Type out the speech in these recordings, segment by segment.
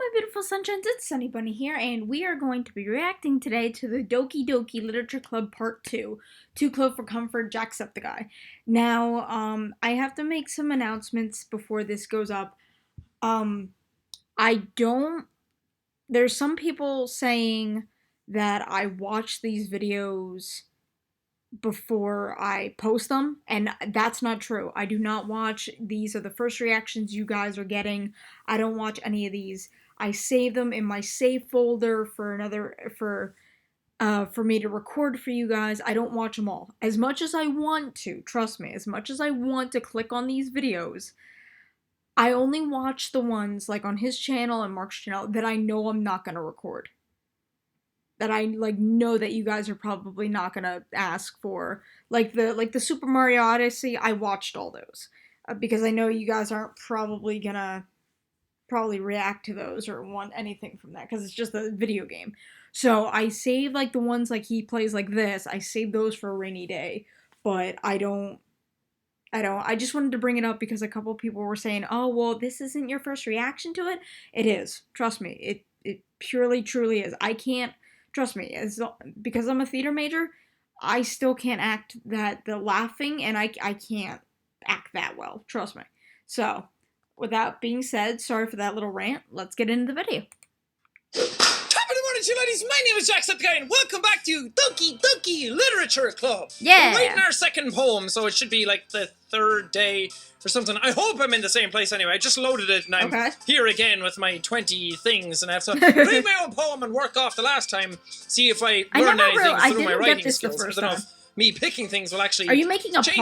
my beautiful sunshines, it's Sunny Bunny here, and we are going to be reacting today to the Doki Doki Literature Club Part 2, Too Close for Comfort, Jacksepticeye. Now, I have to make some announcements before this goes up. There's some people saying that I watch these videos before I post them, and that's not true. I do not watch. These are the first reactions you guys are getting. I don't watch any of these. I save them in my save folder for me to record for you guys. I don't watch them all. As much as I want to, trust me, as much as I want to click on these videos, I only watch the ones like on his channel and Mark's channel that I know I'm not gonna record. That I know that you guys are probably not gonna ask for, like the Super Mario Odyssey. I watched all those because I know you guys aren't probably gonna react to those or want anything from that because it's just a video game. So I save like the ones like he plays like this. I save those for a rainy day, but I don't. I just wanted to bring it up because a couple people were saying, "Oh, well, this isn't your first reaction to it." It is. Trust me. It purely, truly is. I can't. Trust me, because I'm a theater major, I still can't act the laughing, and I can't act that well. Trust me. So, with that being said, sorry for that little rant. Let's get into the video. Top of the morning, you ladies. My name is Jacksepticeye, and welcome back to Doki Doki Literature Club. Yeah. We're writing our second poem, so it should be like the third day or something. I hope I'm in the same place anyway. I just loaded it, and I'm here again with my 20 things, and I have to read my own poem and work off the last time, see if I learn anything through my writing skills. I don't know if me picking things will actually change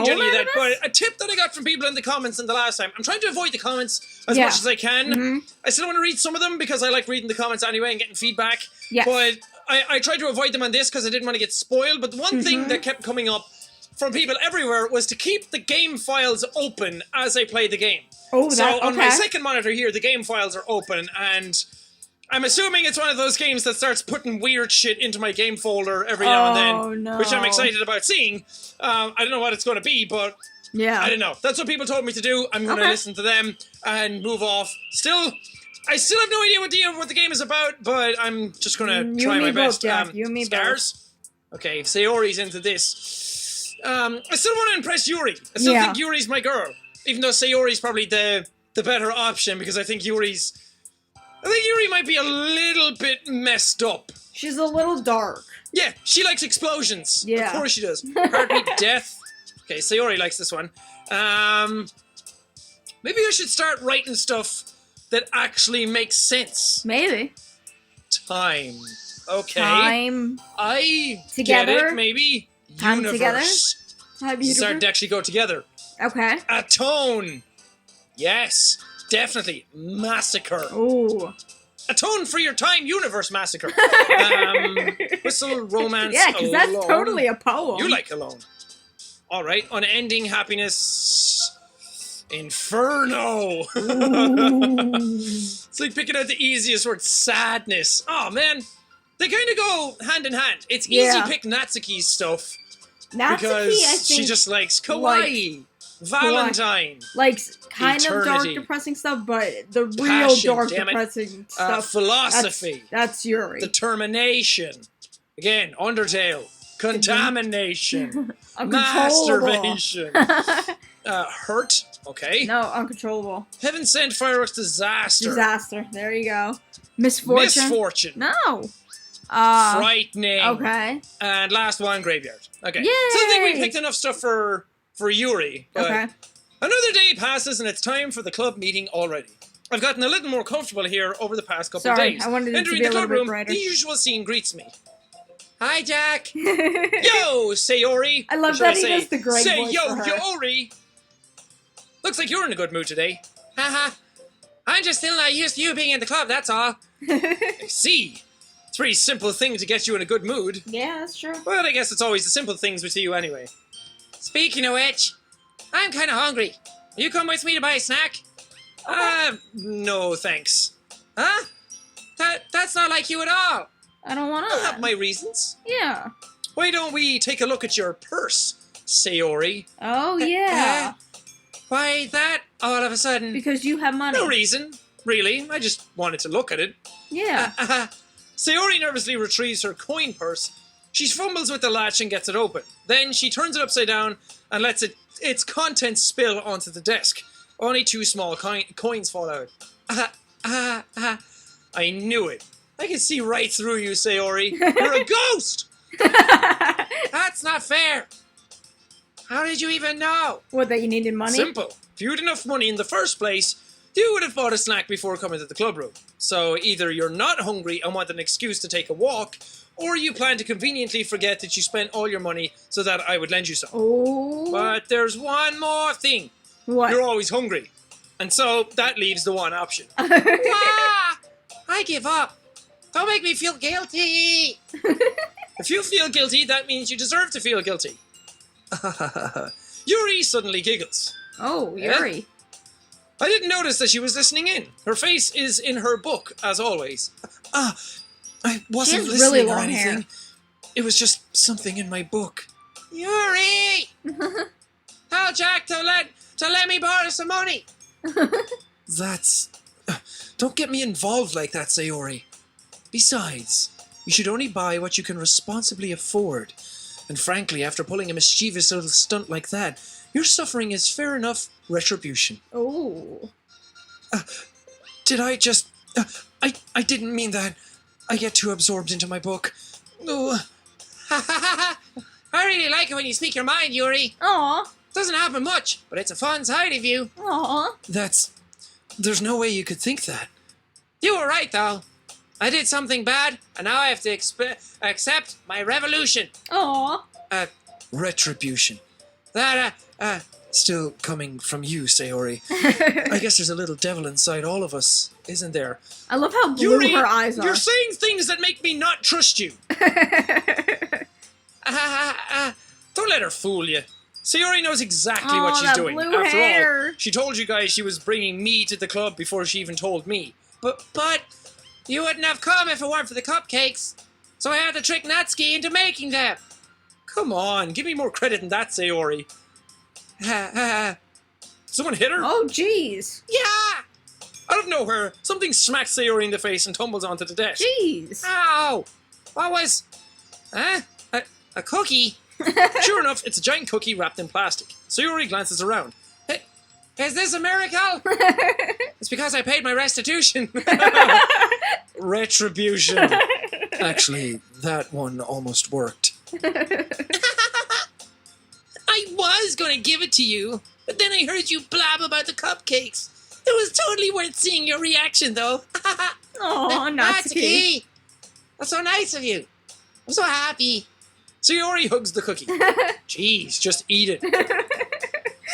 any of that. But a tip that I got from people in the comments in the last time, I'm trying to avoid the comments as much as I can. I still want to read some of them because I like reading the comments anyway and getting feedback. But I tried to avoid them on this because I didn't want to get spoiled. But the one thing that kept coming up from people everywhere was to keep the game files open as I play the game. On my second monitor here, the game files are open, and I'm assuming it's one of those games that starts putting weird shit into my game folder every now and then, which I'm excited about seeing. I don't know what it's going to be, but I don't know. That's what people told me to do. I'm going to listen to them and move off. I still have no idea what the game is about, but I'm just going to try my best. You and me Stars? Okay, Sayori's into this. I still want to impress Yuri. I still think Yuri's my girl, even though Sayori's probably the better option because I think Yuri might be a little bit messed up. She's a little dark. Yeah, she likes explosions. Yeah. Of course she does. Heartbeat, death. Okay, Sayori likes this one. Maybe I should start writing stuff that actually makes sense. Maybe. Time. Okay. Time. I together. Get it, maybe. Time universe. Together. Start to actually go together. Okay. Atone. Yes. Definitely. Massacre. Ooh. Atone for your time, universe massacre. Whistle, romance, yeah, because that's totally a poem. You like alone. All right. Unending happiness. Inferno. It's like picking out the easiest word. Sadness. Oh, man. They kind of go hand in hand. It's easy pick Natsuki's stuff. Natsuki, because I think, she just likes kawaii. Valentine. Like, kind of dark, depressing stuff, but the real dark, depressing stuff. Philosophy. That's Yuri. Determination. Again, Undertale. Contamination. Masturbation. Hurt. Okay. No, uncontrollable. Heaven sent fireworks. Disaster. Disaster. There you go. Misfortune. Misfortune. No. Frightening. Okay. And last one, graveyard. Okay. Yay! So I think we picked enough stuff for Yuri. But another day passes and it's time for the club meeting already. I've gotten a little more comfortable here over the past couple of days. I wanted it Entering to be the a club little room, bit brighter. the usual scene greets me. Hi, Jack. Yo, Sayori. I love that he does the great Say voice yo, for her. Yori. Looks like you're in a good mood today. Haha. I'm just still not used to you being in the club, that's all. I see. It's a pretty simple thing to get you in a good mood. Yeah, that's true. Well, I guess it's always the simple things with you anyway. Speaking of which, I'm kind of hungry. Will you come with me to buy a snack? No thanks. Huh? That's not like you at all. I don't want to. I have my reasons. Yeah. Why don't we take a look at your purse, Sayori? Oh, yeah. Why that all of a sudden? Because you have money. No reason. really. I just wanted to look at it. Yeah. Sayori nervously retrieves her coin purse. She fumbles with the latch and gets it open. Then she turns it upside down and lets its contents spill onto the desk. Only 2 small coins fall out. I knew it. I can see right through you, Sayori. You're a ghost! That's not fair. How did you even know? What, that you needed money? Simple. If you had enough money in the first place, you would have bought a snack before coming to the club room. So either you're not hungry and want an excuse to take a walk, or you plan to conveniently forget that you spent all your money so that I would lend you some. Oh. But there's one more thing. What? You're always hungry. And so that leaves the one option. I give up. Don't make me feel guilty. If you feel guilty, that means you deserve to feel guilty. Yuri suddenly giggles. Oh, Yuri. I didn't notice that she was listening in. Her face is in her book, as always. I wasn't listening really or long anything. hair. It was just something in my book. Yuri! Tell Jack to let me borrow some money. That's... Don't get me involved like that, Sayori. Besides, you should only buy what you can responsibly afford. And frankly, after pulling a mischievous little stunt like that, your suffering is fair enough retribution. Oh. Did I just... I didn't mean that. I get too absorbed into my book. Oh. I really like it when you speak your mind, Yuri. Aw. Doesn't happen much, but it's a fun side of you. Aw. There's no way you could think that. You were right, though. I did something bad, and now I have to accept my revolution. Aw. Retribution. That, still coming from you, Sayori. I guess there's a little devil inside all of us, isn't there? I love how blue Yuri, her eyes are. You're saying things that make me not trust you. Don't let her fool you. Sayori knows exactly what she's doing. Blue After hair. all, she told you guys she was bringing me to the club before she even told me. But you wouldn't have come if it weren't for the cupcakes. So I had to trick Natsuki into making them. Come on, give me more credit than that, Sayori. Someone hit her? Oh, jeez. Yeah! Out of nowhere, something smacks Sayori in the face and tumbles onto the desk. Jeez. Ow! What was... A cookie? Sure enough, it's a giant cookie wrapped in plastic. Sayori glances around. Hey, is this a miracle? It's because I paid my restitution. Retribution. Actually, that one almost worked. I was going to give it to you, but then I heard you blab about the cupcakes. It was totally worth seeing your reaction, though. Oh, Natsuki. That's so nice of you. I'm so happy. Sayori hugs the cookie. Jeez, just eat it.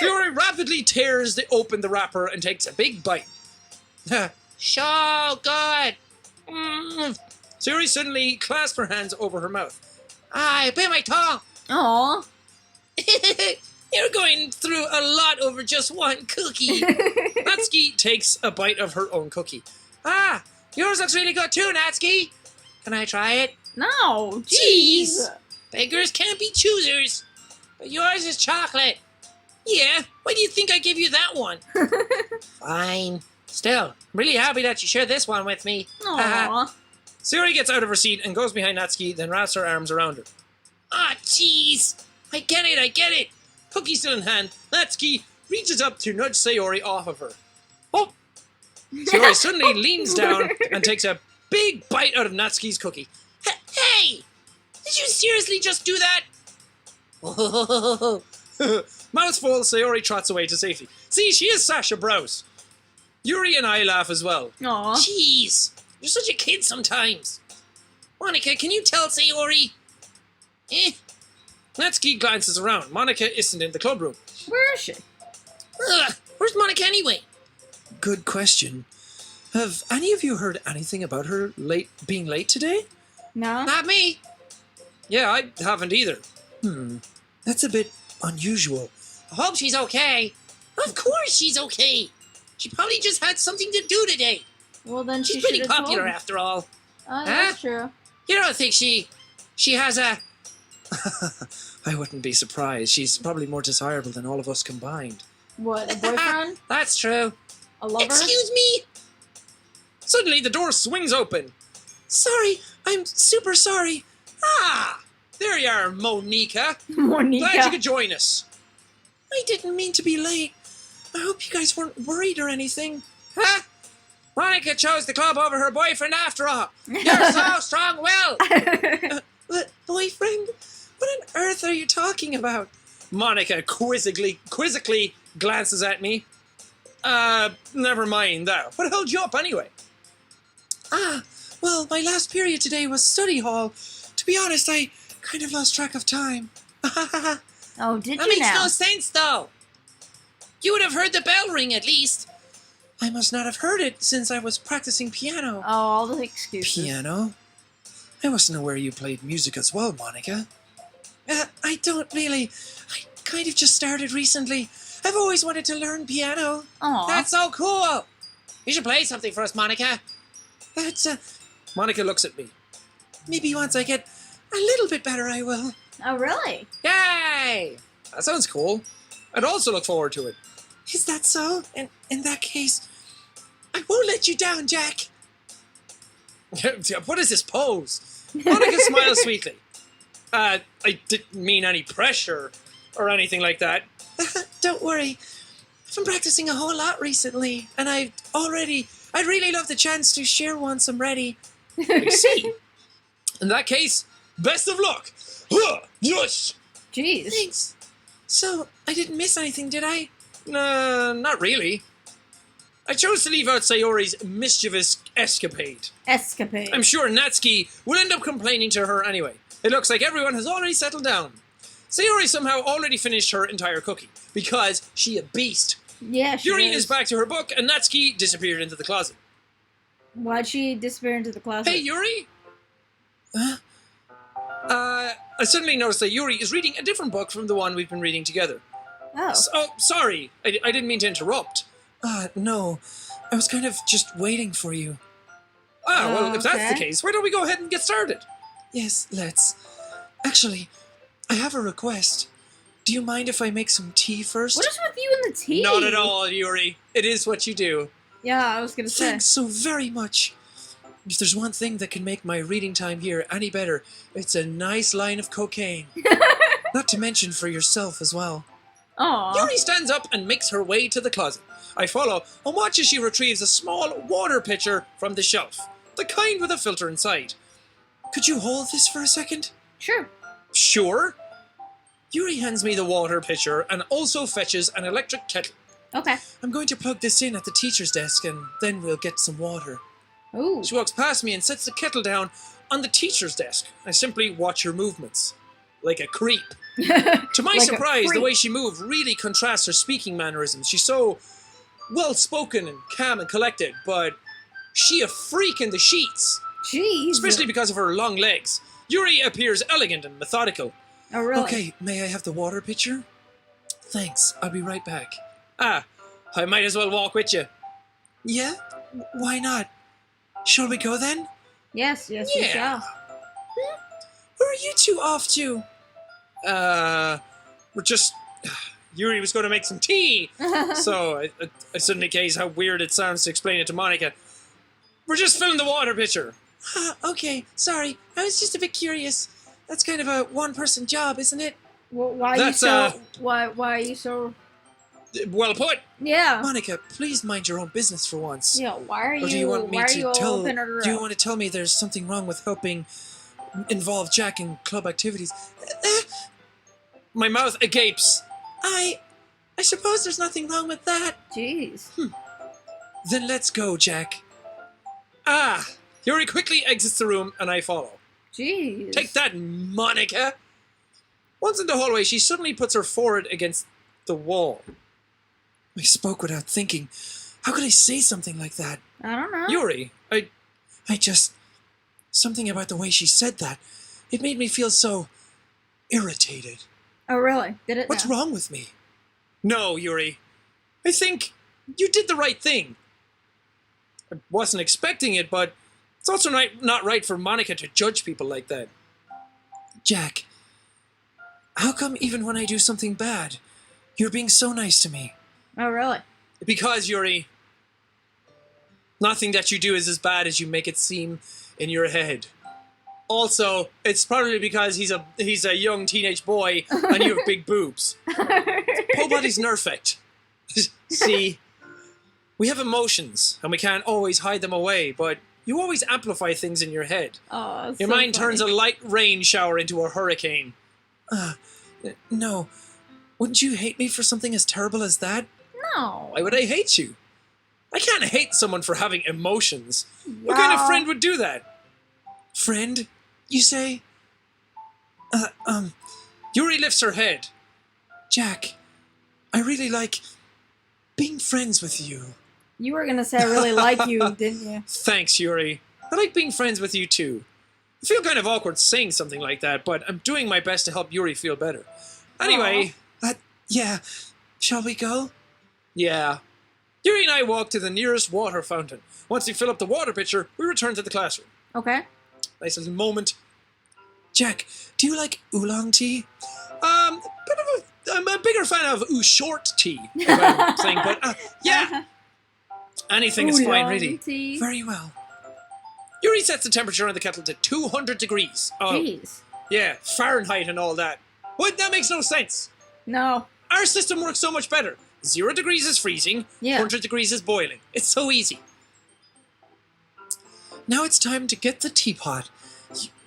Sayori rapidly tears open the wrapper and takes a big bite. So good. Sayori suddenly clasped her hands over her mouth. I bit my tongue. Aw. You're going through a lot over just one cookie. Natsuki takes a bite of her own cookie. Yours looks really good too, Natsuki. Can I try it? No. Jeez. Beggars can't be choosers. But yours is chocolate. Yeah, why do you think I give you that one? Fine. Still, I'm really happy that you shared this one with me. Aww. Sayori gets out of her seat and goes behind Natsuki, then wraps her arms around her. Jeez. I get it. Cookie still in hand, Natsuki reaches up to nudge Sayori off of her. Oh! Sayori suddenly leans down and takes a big bite out of Natsuki's cookie. Hey! Did you seriously just do that? Mouth full, Sayori trots away to safety. See, she is Sasha Browse. Yuri and I laugh as well. Aw. Jeez, you're such a kid sometimes. Monica, can you tell Sayori? Natsuki glances around. Monica isn't in the club room. Where is she? Where's Monica anyway? Good question. Have any of you heard anything about her being late today? No. Not me. Yeah, I haven't either. That's a bit unusual. I hope she's okay. Of course she's okay. She probably just had something to do today. Well, then she's pretty popular after all. Oh, that's true. You don't think she has a... I wouldn't be surprised. She's probably more desirable than all of us combined. What, a boyfriend? That's true. A lover? Excuse me? Suddenly, the door swings open. Sorry, I'm super sorry. Ah, there you are, Monica. Monica. Glad you could join us. I didn't mean to be late. I hope you guys weren't worried or anything. Huh? Monica chose the club over her boyfriend after all. You're so strong-willed. Boyfriend? What on earth are you talking about? Monica quizzically glances at me. Never mind that. What held you up anyway? Well, my last period today was study hall. To be honest, I kind of lost track of time. Oh, did that you makes now? no sense, though. You would have heard the bell ring, at least. I must not have heard it since I was practicing piano. Oh, all the excuses. Piano? I wasn't aware you played music as well, Monica. I don't really. I kind of just started recently. I've always wanted to learn piano. Aww. That's so cool. You should play something for us, Monica. That's, Monica looks at me. Maybe once I get a little bit better, I will. Oh, really? Yay! That sounds cool. I'd also look forward to it. Is that so? In that case, I won't let you down, Jack. What is this pose? Monica smiles sweetly. I didn't mean any pressure or anything like that. Don't worry. I've been practicing a whole lot recently, and I'd really love the chance to share once I'm ready. I see. In that case, best of luck. Yes. Jeez. Thanks. So, I didn't miss anything, did I? Not really. I chose to leave out Sayori's mischievous escapade. I'm sure Natsuki will end up complaining to her anyway. It looks like everyone has already settled down. Sayori somehow already finished her entire cookie, because she a beast. Yeah, she Yuri is. is back to her book, and Natsuki disappeared into the closet. Why'd she disappear into the closet? Hey, Yuri! Huh? I suddenly noticed that Yuri is reading a different book from the one we've been reading together. Oh. Sorry. I didn't mean to interrupt. No. I was kind of just waiting for you. Well, if that's the case, why don't we go ahead and get started? Yes, let's. Actually, I have a request. Do you mind if I make some tea first? What is with you and the tea? Not at all, Yuri. It is what you do. Yeah, I was gonna say. Thanks so very much. If there's one thing that can make my reading time here any better, it's a nice line of cocaine. Not to mention for yourself as well. Aww. Yuri stands up and makes her way to the closet. I follow and watch as she retrieves a small water pitcher from the shelf. The kind with a filter inside. Could you hold this for a second? Sure. Sure. Yuri hands me the water pitcher and also fetches an electric kettle. Okay. I'm going to plug this in at the teacher's desk and then we'll get some water. Ooh. She walks past me and sets the kettle down on the teacher's desk. I simply watch her movements. Like a creep. To my surprise, the way she moved really contrasts her speaking mannerisms. She's so well-spoken and calm and collected, but she a freak in the sheets. Jeez. Especially because of her long legs. Yuri appears elegant and methodical. Oh, really? Okay, may I have the water pitcher? Thanks, I'll be right back. I might as well walk with you. Yeah? Why not? Shall we go then? Yes, we shall. Where are you two off to? We're just... Yuri was going to make some tea. So, I suddenly case how weird it sounds to explain it to Monica. We're just filling the water pitcher. Okay, sorry. I was just a bit curious. That's kind of a one-person job, isn't it? Well, why are you so... Well put. Yeah. Monica, please mind your own business for once. Yeah, why are you... Or do you want me to tell... Do you want to tell me there's something wrong with helping involve Jack in club activities? My mouth agapes. I suppose there's nothing wrong with that. Jeez. Then let's go, Jack. Yuri quickly exits the room and I follow. Jeez. Take that, Monica. Once in the hallway, she suddenly puts her forehead against the wall. I spoke without thinking. How could I say something like that? I don't know. Yuri, I just... Something about the way she said that. It made me feel so irritated. Oh, really? Did it? What's wrong with me? No, Yuri. I think you did the right thing. I wasn't expecting it, but it's also not right for Monica to judge people like that. Jack, how come even when I do something bad, you're being so nice to me? Oh, really? Because, Yuri, Nothing that you do is as bad as you make it seem in your head. Also, it's probably because he's a young teenage boy and you have big boobs. Poor body's nerfect. See, we have emotions and we can't always hide them away, but you always amplify things in your head. Oh, your mind turns a light rain shower into a hurricane. No. Wouldn't you hate me for something as terrible as that? No. Why would I hate you? I can't hate someone for having emotions. Yeah. What kind of friend would do that? Friend, you say? Yuri lifts her head. Jack, I really like being friends with you. You were gonna say I really like you, didn't you? Thanks, Yuri. I like being friends with you too. I feel kind of awkward saying something like that, but I'm doing my best to help Yuri feel better. Anyway, yeah, shall we go? Yeah. Yuri and I walk to the nearest water fountain. Once we fill up the water pitcher, we return to the classroom. Okay. Nice little moment. Jack, do you like oolong tea? I'm a bigger fan of short tea, if I'm saying, but yeah. Anything is fine, really. Tea. Very well. Yuri sets the temperature on the kettle to 200 degrees. Oh, jeez. Yeah, Fahrenheit and all that. What? That makes no sense. No. Our system works so much better. 0 degrees is freezing, 100 degrees is boiling. It's so easy. Now it's time to get the teapot.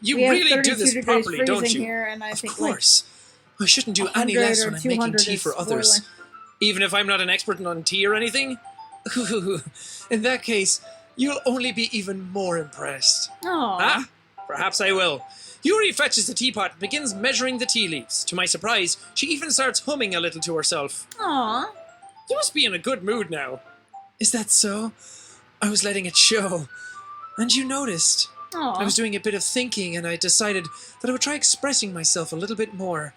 You really do this properly, don't you? Here, and I of think course. I shouldn't do any less when I'm making tea for others. boiling. Even if I'm not an expert on tea or anything? In that case, you'll only be even more impressed. Aww. Perhaps I will. Yuri fetches the teapot and begins measuring the tea leaves. To my surprise, she even starts humming a little to herself. Aww. You must be in a good mood now. Is that so? I was letting it show. And you noticed. Aww. I was doing a bit of thinking and I decided that I would try expressing myself a little bit more.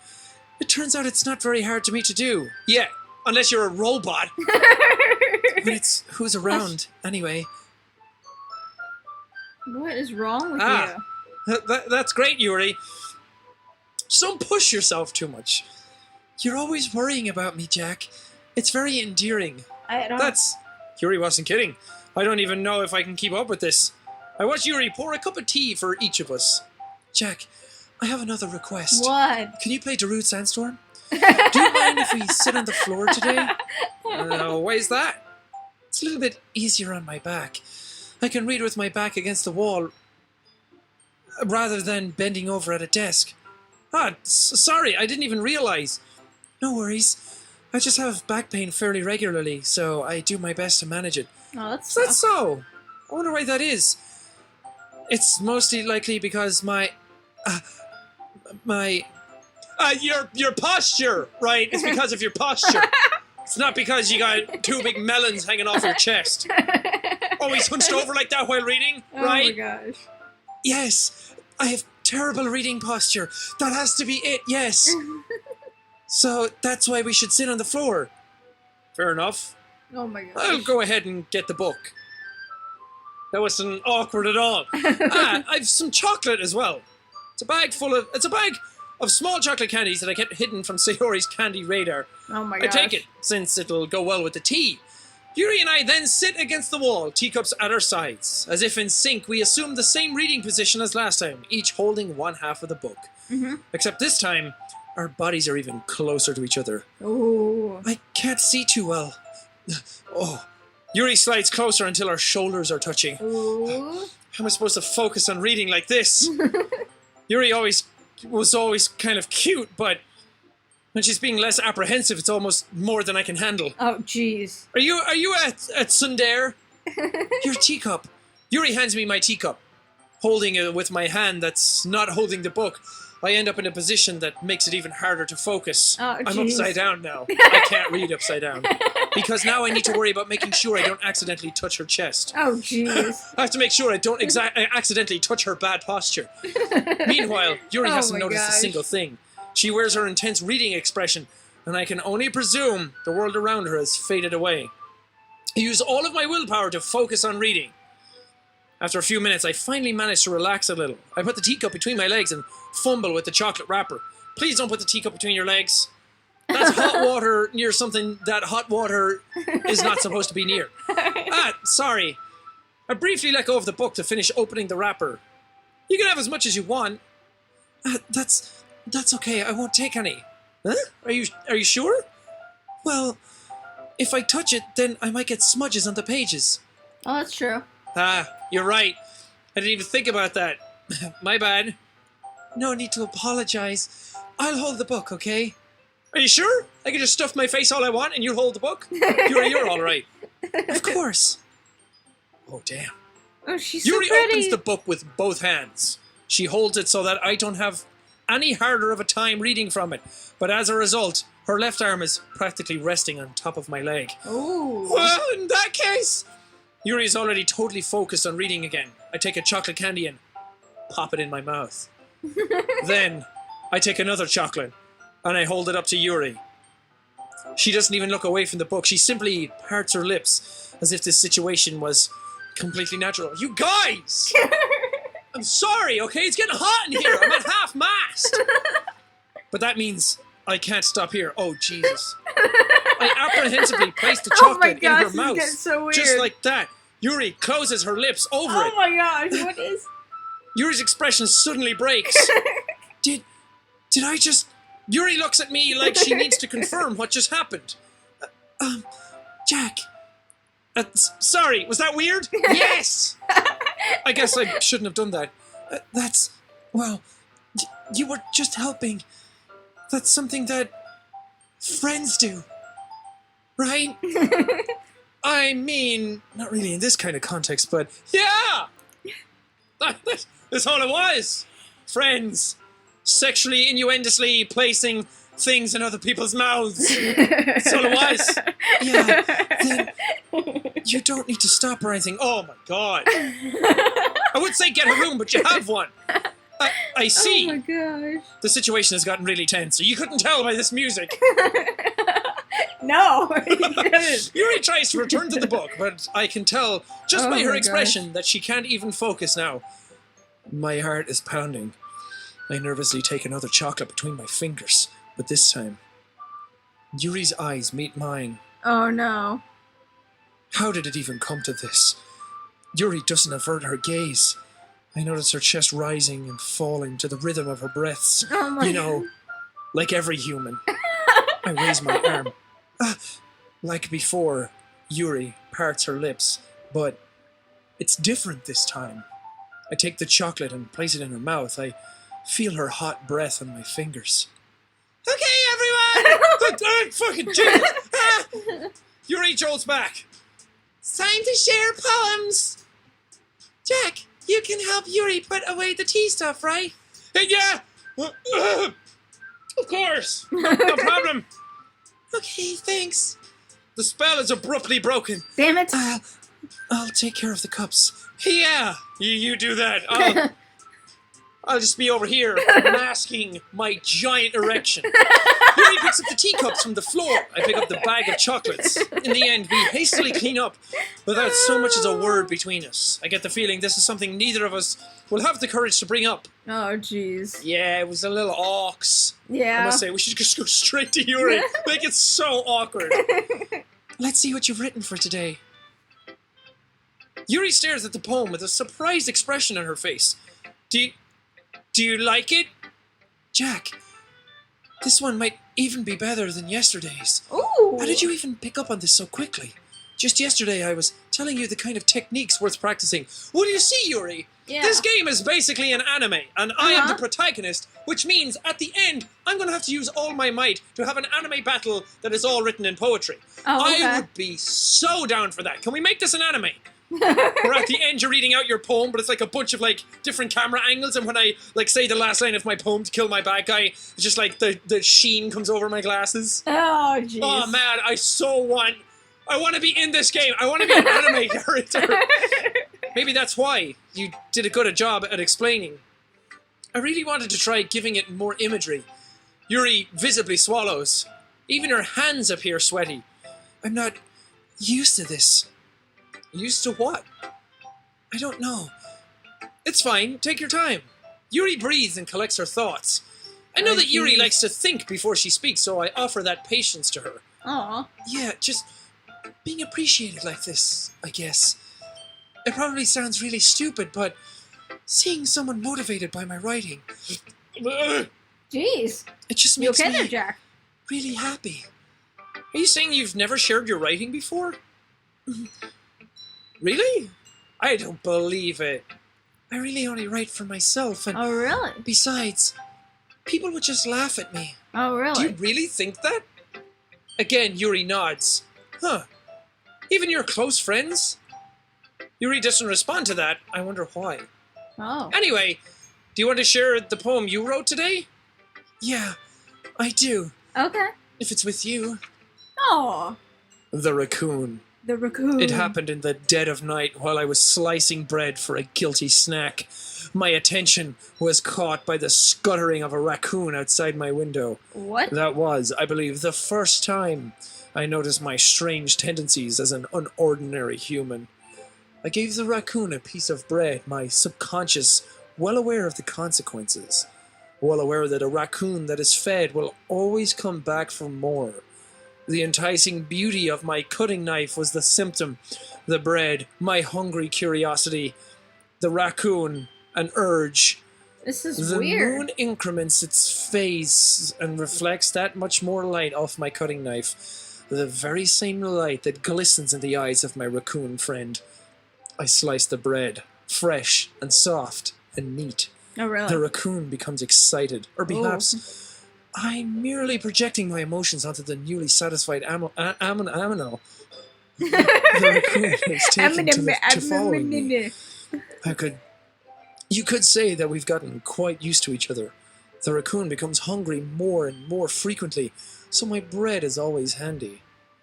It turns out it's not very hard to me to do. Yeah, unless you're a robot. But it's who's around, anyway. What is wrong with you? That's great, Yuri. Just don't push yourself too much. You're always worrying about me, Jack. It's very endearing. I don't... Yuri wasn't kidding. I don't even know if I can keep up with this. I watched Yuri pour a cup of tea for each of us. Jack, I have another request. What? Can you play Darude Sandstorm? Do you mind if we sit on the floor today? Why is that? It's a little bit easier on my back. I can read with my back against the wall rather than bending over at a desk. Sorry, I didn't even realize. No worries. I just have back pain fairly regularly, so I do my best to manage it. Oh, that's so. I wonder why that is. It's mostly likely because your posture, right? It's because of your posture. It's not because you got 2 big melons hanging off your chest. Always hunched over like that while reading, right? Oh my gosh. Yes, I have terrible reading posture. That has to be it, yes. So that's why we should sit on the floor. Fair enough. Oh my gosh. I'll go ahead and get the book. That wasn't awkward at all. I've some chocolate as well. It's a bag of small chocolate candies that I kept hidden from Sayori's candy radar. Oh my gosh. I take it, since it'll go well with the tea. Yuri and I then sit against the wall, teacups at our sides. As if in sync, we assume the same reading position as last time, each holding one half of the book. Mm-hmm. Except this time, our bodies are even closer to each other. Ooh. I can't see too well. Oh. Yuri slides closer until our shoulders are touching. Ooh. How am I supposed to focus on reading like this? Yuri was always kind of cute, but when she's being less apprehensive, it's almost more than I can handle. Oh, jeez. Are you at Sundare? Your teacup. Yuri hands me my teacup. Holding it with my hand that's not holding the book, I end up in a position that makes it even harder to focus. Oh, I'm upside down now. I can't read upside down. Because now I need to worry about making sure I don't accidentally touch her chest. Oh, jeez. I have to make sure I don't accidentally touch her bad posture. Meanwhile, Yuri hasn't noticed a single thing. She wears her intense reading expression, and I can only presume the world around her has faded away. I use all of my willpower to focus on reading. After a few minutes, I finally manage to relax a little. I put the teacup between my legs and fumble with the chocolate wrapper. Please don't put the teacup between your legs. That's hot water near something that hot water is not supposed to be near. Sorry. I briefly let go of the book to finish opening the wrapper. You can have as much as you want. That's okay. I won't take any. Huh? Are you sure? Well, if I touch it, then I might get smudges on the pages. Oh, that's true. Ah, you're right. I didn't even think about that. My bad. No need to apologize. I'll hold the book, okay? Are you sure? I can just stuff my face all I want and you'll hold the book? You're all right. Of course. Oh, damn. Oh, she's Yuri so pretty. opens the book with both hands. She holds it so that I don't have any harder of a time reading from it. But as a result, her left arm is practically resting on top of my leg. Ooh. Well, in that case... Yuri is already totally focused on reading again. I take a chocolate candy and pop it in my mouth. Then, I take another chocolate and I hold it up to Yuri. She doesn't even look away from the book. She simply parts her lips as if this situation was completely natural. You guys! I'm sorry, okay? It's getting hot in here. I'm at half mast. But that means I can't stop here. Oh, Jesus. I apprehensively place the chocolate in her mouth. So weird. Just like that. Yuri closes her lips over it. Oh my gosh, what is... Yuri's expression suddenly breaks. Did I just... Yuri looks at me like she needs to confirm what just happened. Jack. Sorry, was that weird? Yes! I guess I shouldn't have done that. Well, you were just helping. That's something that friends do. Right? I mean, not really in this kind of context, but yeah! That's all it was. Friends. Sexually, innuendously placing things in other people's mouths. That's all it was. Yeah, then you don't need to stop or anything. Oh my god. I would say get a room, but you have one. I see. Oh my gosh. The situation has gotten really tense. You couldn't tell by this music. No. Yuri tries to return to the book, but I can tell just by her my expression that she can't even focus now. My heart is pounding. I nervously take another chocolate between my fingers, but this time, Yuri's eyes meet mine. Oh no. How did it even come to this? Yuri doesn't avert her gaze. I notice her chest rising and falling to the rhythm of her breaths. Oh my God. Like every human. I raise my arm. Like before, Yuri parts her lips, but it's different this time. I take the chocolate and place it in her mouth. I feel her hot breath on my fingers. Okay, everyone! Fucking Jesus! Yuri jolts back. It's time to share poems. Jack, you can help Yuri put away the tea stuff, right? Yeah! Of course! No problem. Okay, thanks. The spell is abruptly broken. Damn it. I'll take care of the cups. Yeah, you do that. I'll just be over here masking my giant erection. Yuri picks up the teacups from the floor. I pick up the bag of chocolates. In the end, we hastily clean up without so much as a word between us. I get the feeling this is something neither of us will have the courage to bring up. Oh, jeez. Yeah, it was a little awks. Yeah. I must say, we should just go straight to Yuri. Make it so awkward. Let's see what you've written for today. Yuri stares at the poem with a surprised expression on her face. Do you like it? Jack, this one might even be better than yesterday's. Ooh. How did you even pick up on this so quickly? Just yesterday I was telling you the kind of techniques worth practicing. Well, you see, Yuri, this game is basically an anime, and I am the protagonist, which means at the end, I'm going to have to use all my might to have an anime battle that is all written in poetry. Oh, okay. I would be so down for that. Can we make this an anime? Where at the end you're reading out your poem, but it's like a bunch of like different camera angles, and when I like say the last line of my poem to kill my bad guy, it's just like the sheen comes over my glasses. Oh, jeez. Oh man, I want to be in this game. I want to be an anime character. Maybe that's why you did a good job at explaining. I really wanted to try giving it more imagery. Yuri visibly swallows. Even her hands appear sweaty. I'm not used to this. Used to what? I don't know. It's fine. Take your time. Yuri breathes and collects her thoughts. I know that Yuri likes to think before she speaks, so I offer that patience to her. Aw. Yeah, just being appreciated like this, I guess. it probably sounds really stupid, but seeing someone motivated by my writing, Jeez. it just makes you okay me there, Jack? really happy. Are you saying you've never shared your writing before? Really? I don't believe it. I really only write for myself, and Oh, really? besides, people would just laugh at me. Oh, really? Do you really think that? Again, Yuri nods. Huh. Even your close friends? Yuri doesn't respond to that. I wonder why. Oh. Anyway, do you want to share the poem you wrote today? Yeah, I do. Okay. If it's with you. Oh. The raccoon. The raccoon. It happened in the dead of night while I was slicing bread for a guilty snack. My attention was caught by the scuttering of a raccoon outside my window. What? That was, I believe, the first time I noticed my strange tendencies as an unordinary human. I gave the raccoon a piece of bread, my subconscious, well aware of the consequences. Well aware that a raccoon that is fed will always come back for more. The enticing beauty of my cutting knife was the symptom. The bread, my hungry curiosity. The raccoon, an urge. This is The weird. moon increments its face and reflects that much more light off my cutting knife. The very same light that glistens in the eyes of my raccoon friend. I slice the bread, fresh and soft and neat. Oh, really? The raccoon becomes excited, or perhaps I'm merely projecting my emotions onto the newly satisfied animal. The raccoon is taken to following me. You could say that we've gotten quite used to each other. The raccoon becomes hungry more and more frequently, so my bread is always handy.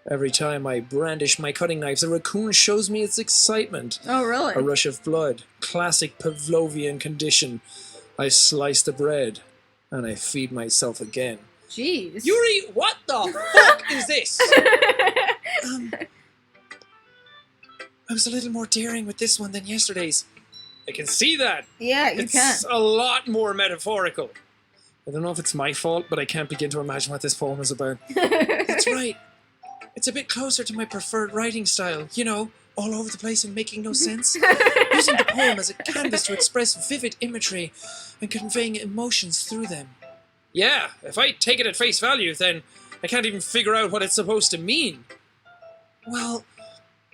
Every time I brandish my cutting knife, the raccoon shows me its excitement. Oh, really? A rush of blood, classic Pavlovian condition. I slice the bread, and I feed myself again. Jeez. Yuri, what the fuck is this? I was a little more daring with this one than yesterday's. I can see that. Yeah, you can. It's a lot more metaphorical. I don't know if it's my fault, but I can't begin to imagine what this poem is about. That's right. It's a bit closer to my preferred writing style. You know, all over the place and making no sense. Using the poem as a canvas to express vivid imagery and conveying emotions through them. Yeah, if I take it at face value, then I can't even figure out what it's supposed to mean. Well,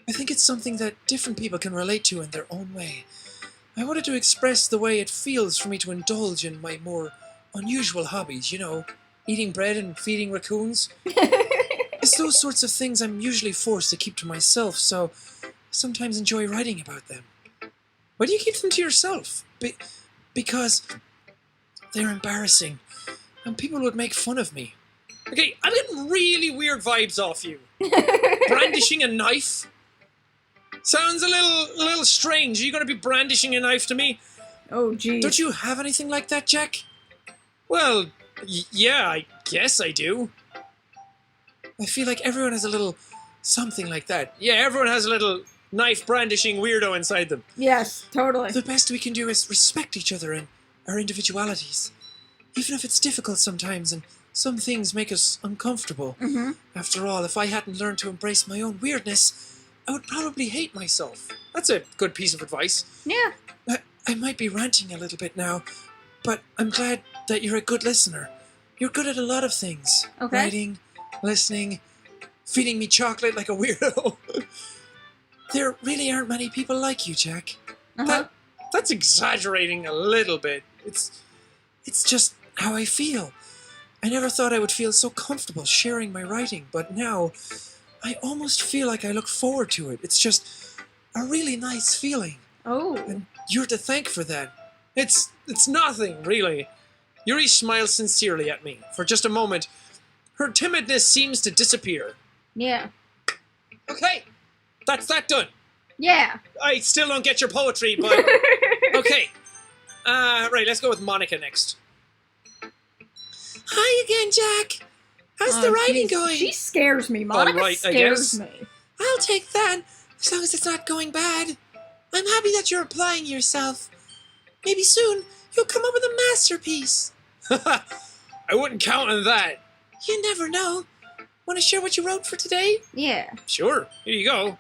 I think it's something that different people can relate to in their own way. I wanted to express the way it feels for me to indulge in my more unusual hobbies, you know, eating bread and feeding raccoons. It's those sorts of things I'm usually forced to keep to myself, so I sometimes enjoy writing about them. Why do you keep them to yourself? Because they're embarrassing, and people would make fun of me. Okay, I'm getting really weird vibes off you. Brandishing a knife? Sounds a little strange. Are you going to be brandishing a knife to me? Oh, geez. Don't you have anything like that, Jack? Well, yeah, I guess I do. I feel like everyone has a little something like that. Yeah, everyone has a little knife-brandishing weirdo inside them. Yes, totally. The best we can do is respect each other and our individualities. Even if it's difficult sometimes and some things make us uncomfortable. Mm-hmm. After all, if I hadn't learned to embrace my own weirdness, I would probably hate myself. That's a good piece of advice. Yeah. I might be ranting a little bit now, but I'm glad that you're a good listener. You're good at a lot of things. Okay. Writing, listening, feeding me chocolate like a weirdo. There really aren't many people like you, Jack. Uh-huh. That's exaggerating a little bit. It's just how I feel. I never thought I would feel so comfortable sharing my writing, but now I almost feel like I look forward to it. It's just a really nice feeling. Oh. And you're to thank for that. It's nothing, really. Yuri smiles sincerely at me. For just a moment, her timidness seems to disappear. Yeah. Okay, that's that done. Yeah. I still don't get your poetry, but okay. Right, let's go with Monica next. Hi again, Jack. How's the writing going? She scares me. Monica right, scares me. I'll take that, as long as it's not going bad. I'm happy that you're applying yourself. Maybe soon you'll come up with a masterpiece. I wouldn't count on that. You never know. Want to share what you wrote for today? Yeah. Sure. Here you go.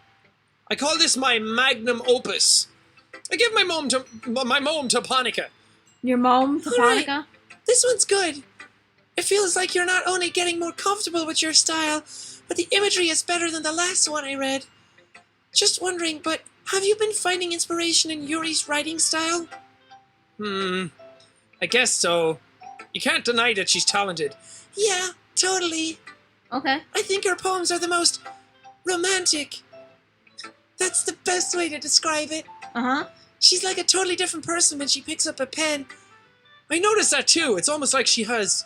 I call this my magnum opus. I give my mom to Ponica. Your mom to Ponica? Right. This one's good. It feels like you're not only getting more comfortable with your style, but the imagery is better than the last one I read. Just wondering, but have you been finding inspiration in Yuri's writing style? I guess so. You can't deny that she's talented. Yeah, totally. Okay. I think her poems are the most romantic. That's the best way to describe it. Uh-huh. She's like a totally different person when she picks up a pen. I noticed that too. It's almost like she has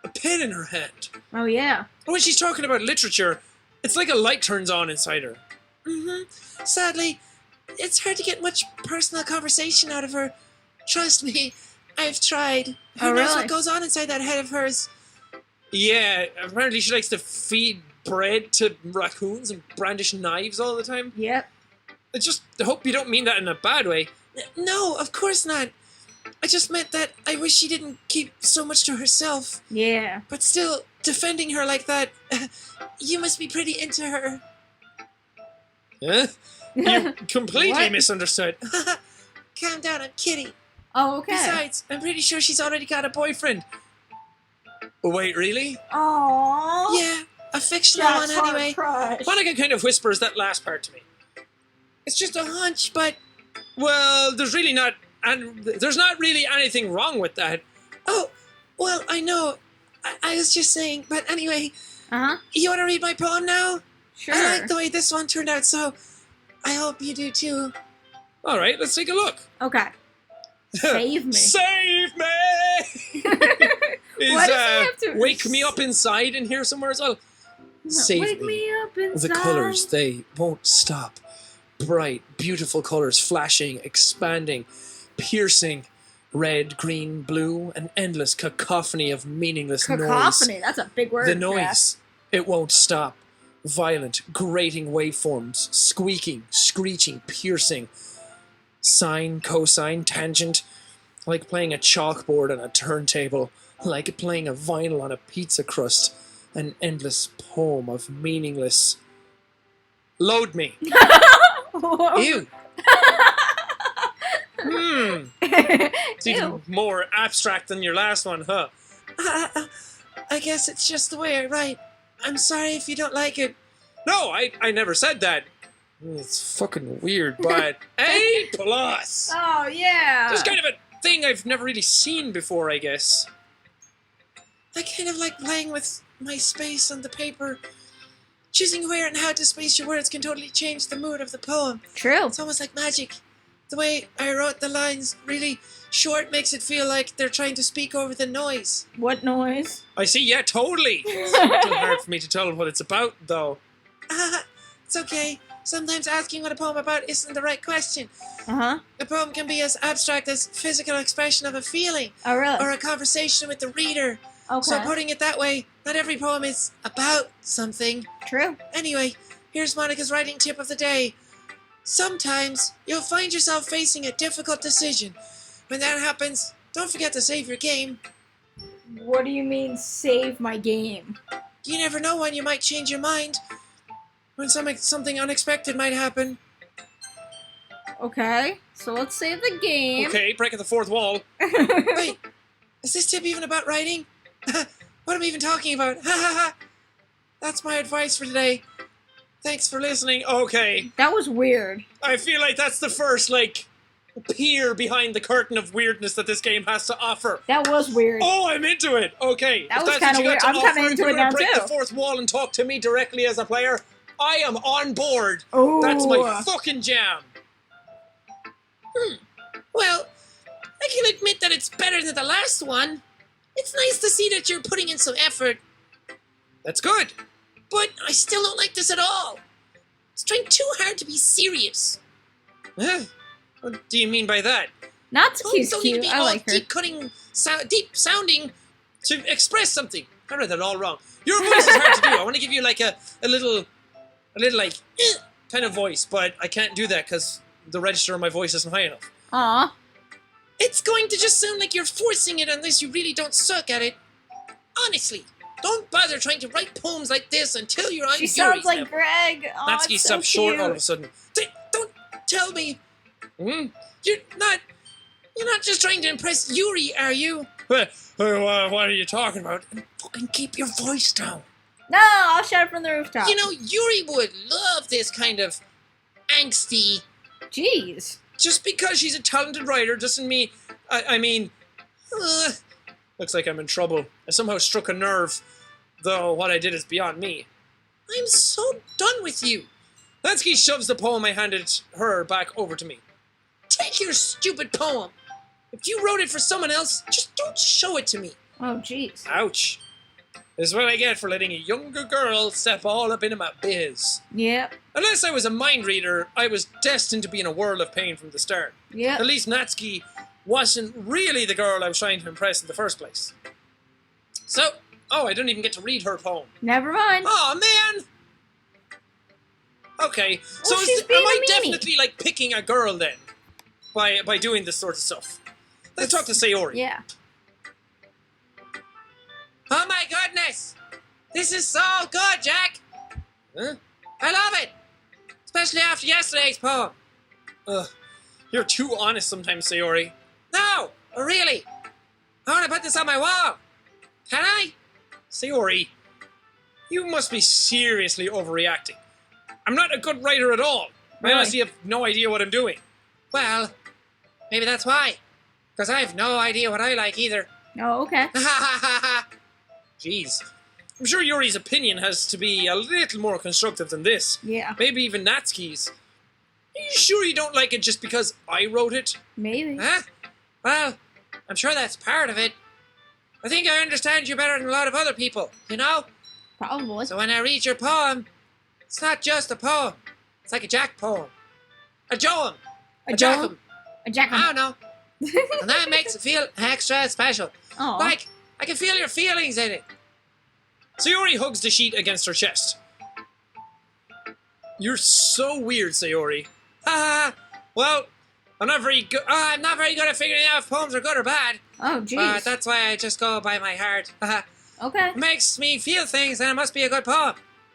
a pen in her hand. Oh, yeah. And when she's talking about literature, it's like a light turns on inside her. Sadly, it's hard to get much personal conversation out of her. Trust me, I've tried. Who knows what goes on inside that head of hers? Yeah, apparently she likes to feed bread to raccoons and brandish knives all the time. Yep. I hope you don't mean that in a bad way. No, of course not. I just meant that I wish she didn't keep so much to herself. Yeah. But still, defending her like that, you must be pretty into her. Huh? You completely misunderstood. Calm down, I'm kidding. Oh, okay. Besides, I'm pretty sure she's already got a boyfriend. Oh, wait, really? Aww. Yeah, a fictional one anyway. Monica kind of whispers that last part to me. It's just a hunch, but... Well, there's not really anything wrong with that. Oh, well, I know. I was just saying, but anyway. Uh-huh. You want to read my poem now? Sure. I like the way this one turned out, so I hope you do too. All right, let's take a look. Okay. Save me. Save me! Why does he have to... Wake me up inside in here somewhere as well. Save Wake me up inside. The colors, they won't stop. Bright, beautiful colors flashing, expanding, piercing. Red, green, blue, an endless cacophony of meaningless noise. Cacophony, that's a big word. The noise, it won't stop. Violent, grating waveforms, squeaking, screeching, piercing. Sine, cosine, tangent, like playing a chalkboard on a turntable, like playing a vinyl on a pizza crust, an endless poem of meaningless... Load me. Ew. It's even more abstract than your last one, huh? I guess it's just the way I write. I'm sorry if you don't like it. No, I never said that. It's fucking weird, but A+. Oh, yeah. It's kind of a thing I've never really seen before, I guess. I kind of like playing with my space on the paper. Choosing where and how to space your words can totally change the mood of the poem. True. It's almost like magic. The way I wrote the lines really short makes it feel like they're trying to speak over the noise. What noise? I see, yeah, totally. It's a little hard for me to tell what it's about, though. It's okay. Sometimes asking what a poem about isn't the right question. Uh-huh. A poem can be as abstract as physical expression of a feeling. Oh, really? Or a conversation with the reader. Okay. So putting it that way, not every poem is about something. True. Anyway, here's Monica's writing tip of the day. Sometimes you'll find yourself facing a difficult decision. When that happens, don't forget to save your game. What do you mean, save my game? You never know when you might change your mind. When something unexpected might happen. Okay, so let's save the game. Okay, breaking the fourth wall. Wait, is this tip even about writing? What am I even talking about? Ha ha ha! That's my advice for today. Thanks for listening. Okay. That was weird. I feel like that's the first, peer behind the curtain of weirdness that this game has to offer. That was weird. Oh, I'm into it. Okay. That was kind of weird. I'm kind of into it now, too. Break the fourth wall and talk to me directly as a player. I am on board. Oh. That's my fucking jam. Well, I can admit that it's better than the last one. It's nice to see that you're putting in some effort. That's good. But I still don't like this at all. It's trying too hard to be serious. What do you mean by that? Natsuki's don't need to cute. be I all like her. deep sounding. To express something. I read that all wrong. Your voice is hard to do. I want to give you a little kind of voice, but I can't do that because the register of my voice isn't high enough. Aw. It's going to just sound like you're forcing it unless you really don't suck at it. Honestly. Don't bother trying to write poems like this until you're on She sounds Yuri's like level. Greg. Oh, Natsuki it's so stopped short all of a cute. sudden. Don't tell me. You're not just trying to impress Yuri, are you? What are you talking about? And fucking keep your voice down. No, I'll shout from the rooftop. You know, Yuri would love this kind of angsty. Jeez. Just because she's a talented writer doesn't mean... I mean... looks like I'm in trouble. I somehow struck a nerve. Though what I did is beyond me. I'm so done with you. Natsuki shoves the poem I handed her back over to me. Take your stupid poem. If you wrote it for someone else, just don't show it to me. Oh, jeez. Ouch. This is what I get for letting a younger girl step all up into my biz. Yep. Unless I was a mind reader, I was destined to be in a world of pain from the start. Yep. At least Natsuki wasn't really the girl I was trying to impress in the first place. So, I didn't even get to read her poem. Never mind. Oh man! Okay, so she's am being I a meanie. definitely like picking a girl then? By doing this sort of stuff? Let's talk to Sayori. Yeah. Oh my goodness! This is so good, Jack! Huh? I love it! Especially after yesterday's poem. Ugh. You're too honest sometimes, Sayori. No! Really! I want to put this on my wall! Can I? Sayori, you must be seriously overreacting. I'm not a good writer at all. I Really? honestly have no idea what I'm doing. Well, maybe that's why. Because I have no idea what I like either. Oh, okay. Jeez. I'm sure Yuri's opinion has to be a little more constructive than this. Yeah. Maybe even Natsuki's. Are you sure you don't like it just because I wrote it? Maybe. Huh? Well, I'm sure that's part of it. I think I understand you better than a lot of other people, you know? Probably. So when I read your poem, it's not just a poem. It's like a Jack poem. A Joem. A Jackum. Joem? A Jackum. I don't know. And that makes it feel extra special. Oh. Like, I can feel your feelings in it. Sayori hugs the sheet against her chest. You're so weird, Sayori. Well, I'm not very good. I'm not very good at figuring out if poems are good or bad. Oh, But jeez. that's why I just go by my heart. Okay. It makes me feel things, and it must be a good poem.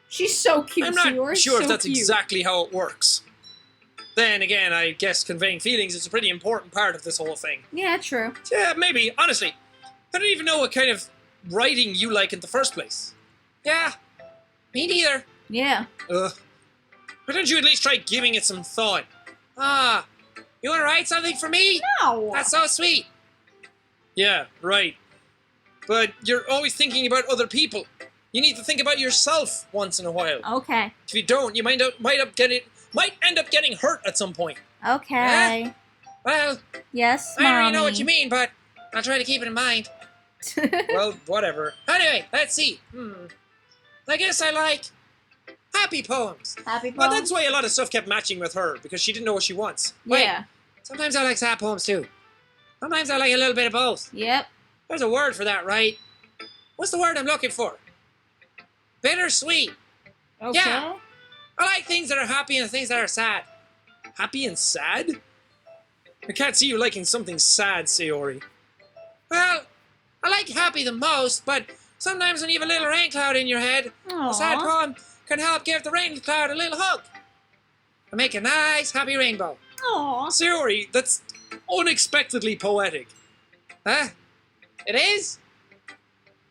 She's so cute, I'm not Sayori. sure So if that's cute. exactly how it works. Then again, I guess conveying feelings is a pretty important part of this whole thing. Yeah, true. Yeah, maybe. Honestly, I don't even know what kind of writing you like in the first place. Yeah, me neither. Yeah. Ugh. Why don't you at least try giving it some thought? You want to write something for me? No. That's so sweet. Yeah, right. But you're always thinking about other people. You need to think about yourself once in a while. Okay. If you don't, you might end up getting hurt at some point. Okay. Well, Yes, I already know Mommy. what you mean, but I'll try to keep it in mind. Well, whatever. Anyway, let's see. I guess I like happy poems. Happy Well, poem? that's why a lot of stuff kept matching with her, because she didn't know what she wants. Yeah. Sometimes I like sad poems too. Sometimes I like a little bit of both. Yep. There's a word for that, right? What's the word I'm looking for? Bittersweet. Okay. Yeah. I like things that are happy and things that are sad. Happy and sad? I can't see you liking something sad, Sayori. Well, I like happy the most, but sometimes when you have a little rain cloud in your head, a sad Aw. poem can help give the rain cloud a little hug. And make a nice, happy rainbow. Aw. Sayori, that's unexpectedly poetic. Huh? It is?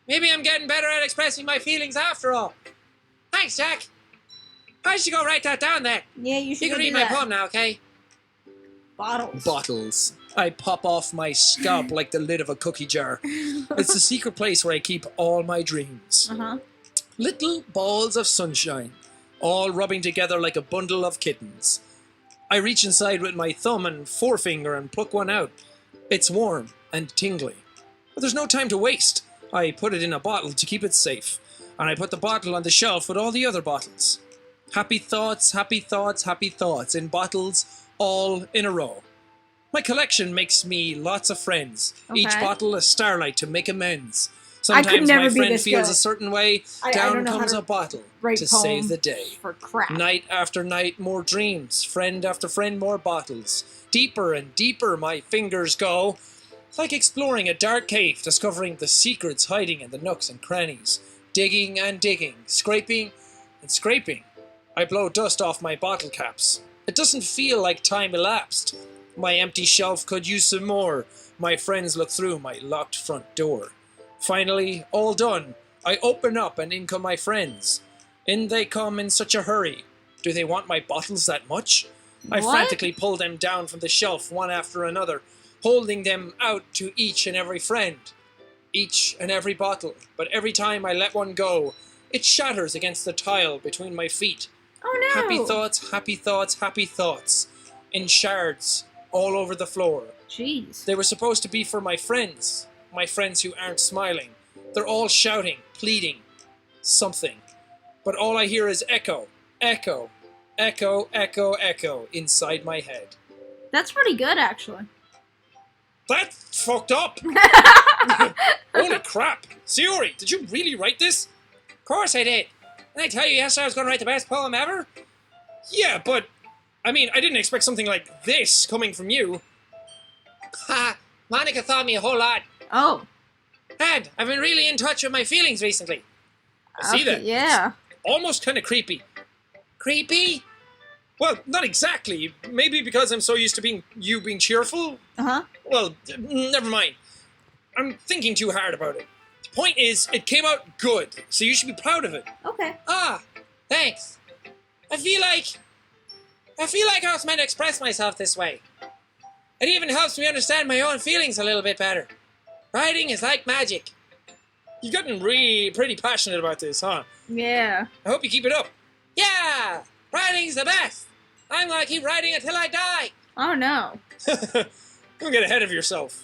Maybe I'm getting better at expressing my feelings after all. Thanks, Jack. I should go write that down then. Yeah, you should You go can do read my that. poem now, okay? Bottles. Bottles. I pop off my scalp like the lid of a cookie jar. It's the secret place where I keep all my dreams. Uh-huh. Little balls of sunshine, all rubbing together like a bundle of kittens. I reach inside with my thumb and forefinger and pluck one out. It's warm and tingly. But there's no time to waste. I put it in a bottle to keep it safe, and I put the bottle on the shelf with all the other bottles. Happy thoughts, happy thoughts, happy thoughts in bottles, all in a row. My collection makes me lots of friends. Each Okay. bottle a starlight to make amends. I could Sometimes never my be friend this feels good. a certain way. I Down don't know how comes to a bottle write to save poems the day. for crap. Night after night, more dreams. Friend after friend, more bottles. Deeper and deeper my fingers go. Like exploring a dark cave, discovering the secrets hiding in the nooks and crannies. Digging and digging, scraping and scraping. I blow dust off my bottle caps. It doesn't feel like time elapsed. My empty shelf could use some more. My friends look through my locked front door. Finally, all done. I open up and in come my friends. In they come in such a hurry. Do they want my bottles that much? I frantically pull them down from the shelf one after another, holding them out to each and every friend. Each and every bottle, but every time I let one go, it shatters against the tile between my feet. Oh no! Happy thoughts, happy thoughts, happy thoughts. In shards all over the floor. Jeez. They were supposed to be for my friends who aren't smiling. They're all shouting, pleading, something. But all I hear is echo, echo, echo, echo, echo inside my head. That's pretty good, actually. That's fucked up! Holy crap! Sayori, did you really write this? Of course I did. Didn't I tell you yesterday I was going to write the best poem ever? Yeah, but, I mean, I didn't expect something like this coming from you. Ha! Monica thought me a whole lot. Oh. And I've been really in touch with my feelings recently. I see that. Yeah. Almost kind of creepy. Creepy? Well, not exactly. Maybe because I'm so used to being cheerful. Uh-huh. Well, never mind. I'm thinking too hard about it. The point is, it came out good, so you should be proud of it. Okay. Ah, thanks. I feel like I was meant to express myself this way. It even helps me understand my own feelings a little bit better. Writing is like magic. You've gotten pretty passionate about this, huh? Yeah. I hope you keep it up. Yeah! Writing's the best! I'm gonna keep writing until I die! Oh no. Don't get ahead of yourself.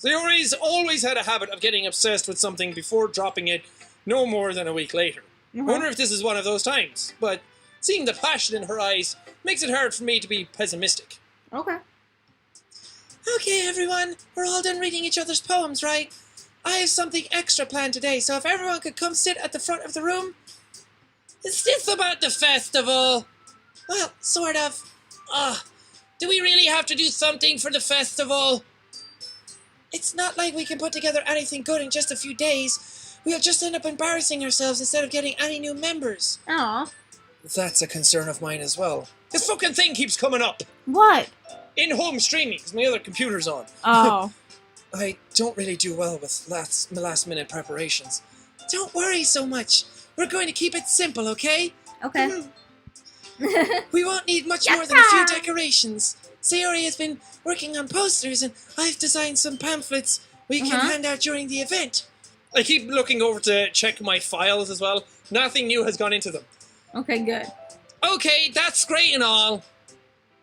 Sayori's always had a habit of getting obsessed with something before dropping it no more than a week later. I wonder if this is one of those times, but seeing the passion in her eyes makes it hard for me to be pessimistic. Okay. Okay, everyone, we're all done reading each other's poems, right? I have something extra planned today, so if everyone could come sit at the front of the room. Is this about the festival? Well, sort of. Do we really have to do something for the festival? It's not like we can put together anything good in just a few days. We'll just end up embarrassing ourselves instead of getting any new members. Aw. That's a concern of mine as well. This fucking thing keeps coming up. What? In-home streaming, because my other computer's on. Oh. I don't really do well with last-minute preparations. Don't worry so much. We're going to keep it simple, okay? Okay. We won't need much more than a few decorations. Sayori has been working on posters, and I've designed some pamphlets we can hand out during the event. I keep looking over to check my files as well. Nothing new has gone into them. Okay, good. Okay, that's great and all.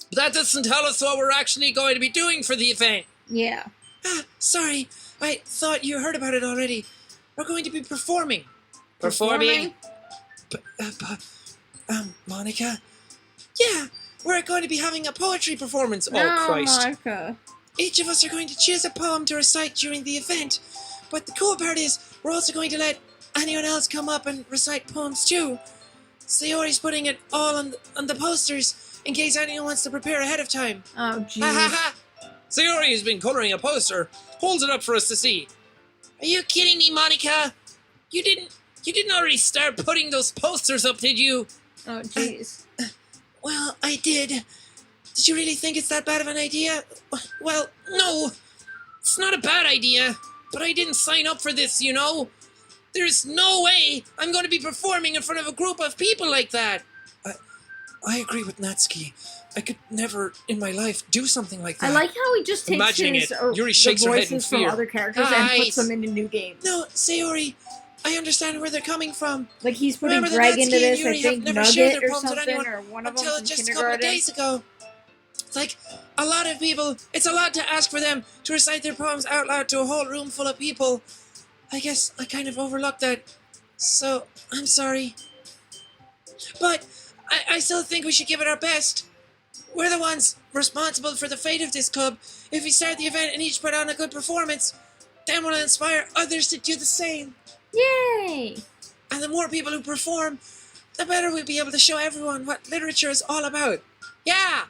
But that doesn't tell us what we're actually going to be doing for the event. Yeah. Sorry. I thought you heard about it already. We're going to be performing. Performing? Monica? Yeah, we're going to be having a poetry performance. Oh, Christ. Monica. Each of us are going to choose a poem to recite during the event. But the cool part is, we're also going to let anyone else come up and recite poems too. Sayori's putting it all on the posters in case anyone wants to prepare ahead of time. Oh, jeez. Sayori has been coloring a poster. Holds it up for us to see. Are you kidding me, Monica? You didn't already start putting those posters up, did you? Oh, jeez. Well, I did. Did you really think it's that bad of an idea? Well, no. It's not a bad idea. But I didn't sign up for this, you know? There's no way I'm going to be performing in front of a group of people like that. I agree with Natsuki. I could never in my life do something like that. I like how he just takes Imagining his, it, Yuri shakes the her head in voices from fear. other characters and puts them into new games. No, Sayori, I understand where they're coming from. Like he's putting Remember Greg that into Natsuki and this, I Yuri have think, never shared Nugget their or poems with something, anyone or one of them until from just a couple of kindergarten. days ago. It's like a lot of people, it's a lot to ask for them to recite their poems out loud to a whole room full of people. I guess I kind of overlooked that. So, I'm sorry. But I still think we should give it our best. We're the ones responsible for the fate of this club. If we start the event and each put on a good performance, then we'll inspire others to do the same. Yay! And the more people who perform, the better we'll be able to show everyone what literature is all about. Yeah!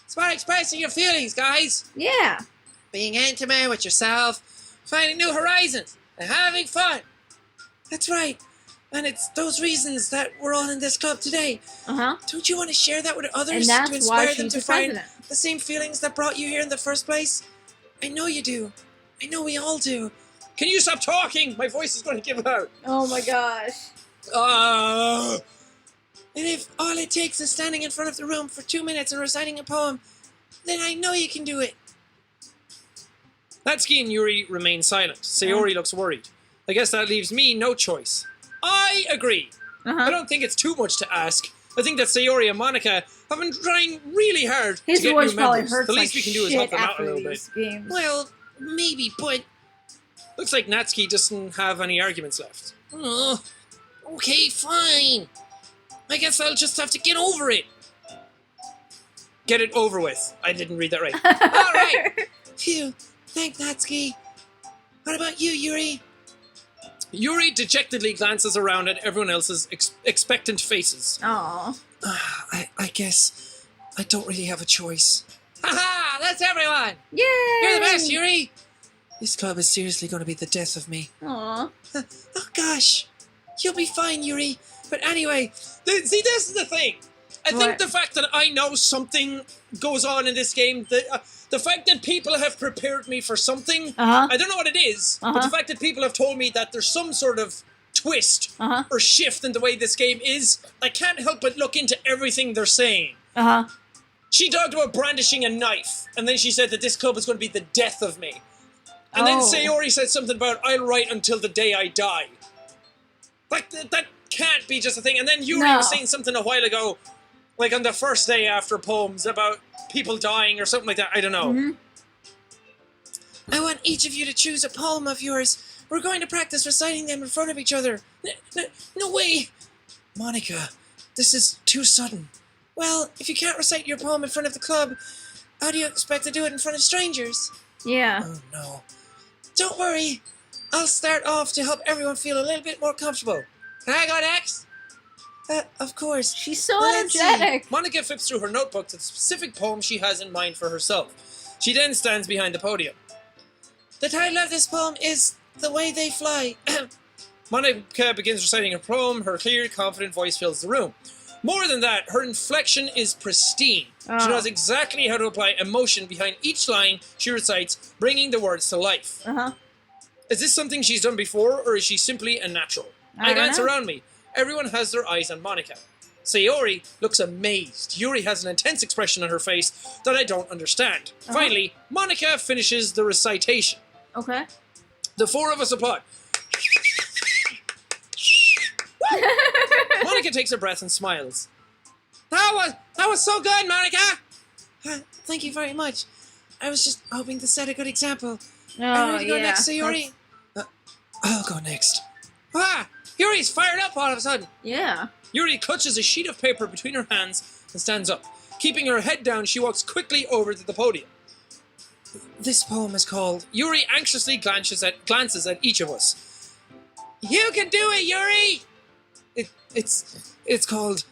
It's about expressing your feelings, guys. Yeah. Being intimate with yourself, finding new horizons, and having fun. That's right. And it's those reasons that we're all in this club today. Uh-huh. Don't you want to share that with others And that's to inspire why them she's to the find president. the same feelings that brought you here in the first place? I know you do. I know we all do. Can you stop talking? My voice is going to give out. Oh my gosh. And if all it takes is standing in front of the room for 2 minutes and reciting a poem, then I know you can do it. Natsuki and Yuri remain silent. Sayori looks worried. I guess that leaves me no choice. I agree. I don't think it's too much to ask. I think that Sayori and Monica have been trying really hard to get new members. The least we can do is help them out a little bit. Games. Well, maybe, but... Looks like Natsuki doesn't have any arguments left. Okay, fine. I guess I'll just have to get over it. Get it over with. I didn't read that right. All right. Phew. Thank Natsuki. What about you, Yuri? Yuri dejectedly glances around at everyone else's expectant faces. Aww. I guess I don't really have a choice. Haha! That's everyone! Yay! You're the best, Yuri! This club is seriously going to be the death of me. Aww. Oh gosh. You'll be fine, Yuri. But anyway... See, this is the thing. I think What? the fact that I know something goes on in this game, the fact that people have prepared me for something, I don't know what it is, but the fact that people have told me that there's some sort of twist or shift in the way this game is, I can't help but look into everything they're saying. She talked about brandishing a knife, and then she said that this club is going to be the death of me. And then Sayori said something about, I'll write until the day I die. Like, that can't be just a thing. And then Yuri was saying something a while ago, like on the first day after poems, about people dying or something like that. I don't know. I want each of you to choose a poem of yours. We're going to practice reciting them in front of each other. No way! Monica, this is too sudden. Well, if you can't recite your poem in front of the club, how do you expect to do it in front of strangers? Yeah. Oh no. Don't worry. I'll start off to help everyone feel a little bit more comfortable. Can I go next? Of course. She's so Let's energetic. Monica flips through her notebook to the specific poem she has in mind for herself. She then stands behind the podium. The title of this poem is The Way They Fly. Monica begins reciting her poem. Her clear, confident voice fills the room. More than that, her inflection is pristine. She knows exactly how to apply emotion behind each line she recites, bringing the words to life. Is this something she's done before, or is she simply a natural? I glance around me. Everyone has their eyes on Monica. Sayori looks amazed. Yuri has an intense expression on her face that I don't understand. Finally, Monica finishes the recitation. Okay. The four of us applaud. Monica takes a breath and smiles. That was so good, Monica! Thank you very much. I was just hoping to set a good example. Are you ready to go next, Sayori? I'll go next. Yuri's fired up all of a sudden. Yeah. Yuri clutches a sheet of paper between her hands and stands up. Keeping her head down, she walks quickly over to the podium. This poem is called... Yuri anxiously glances at each of us. You can do it, Yuri! It's called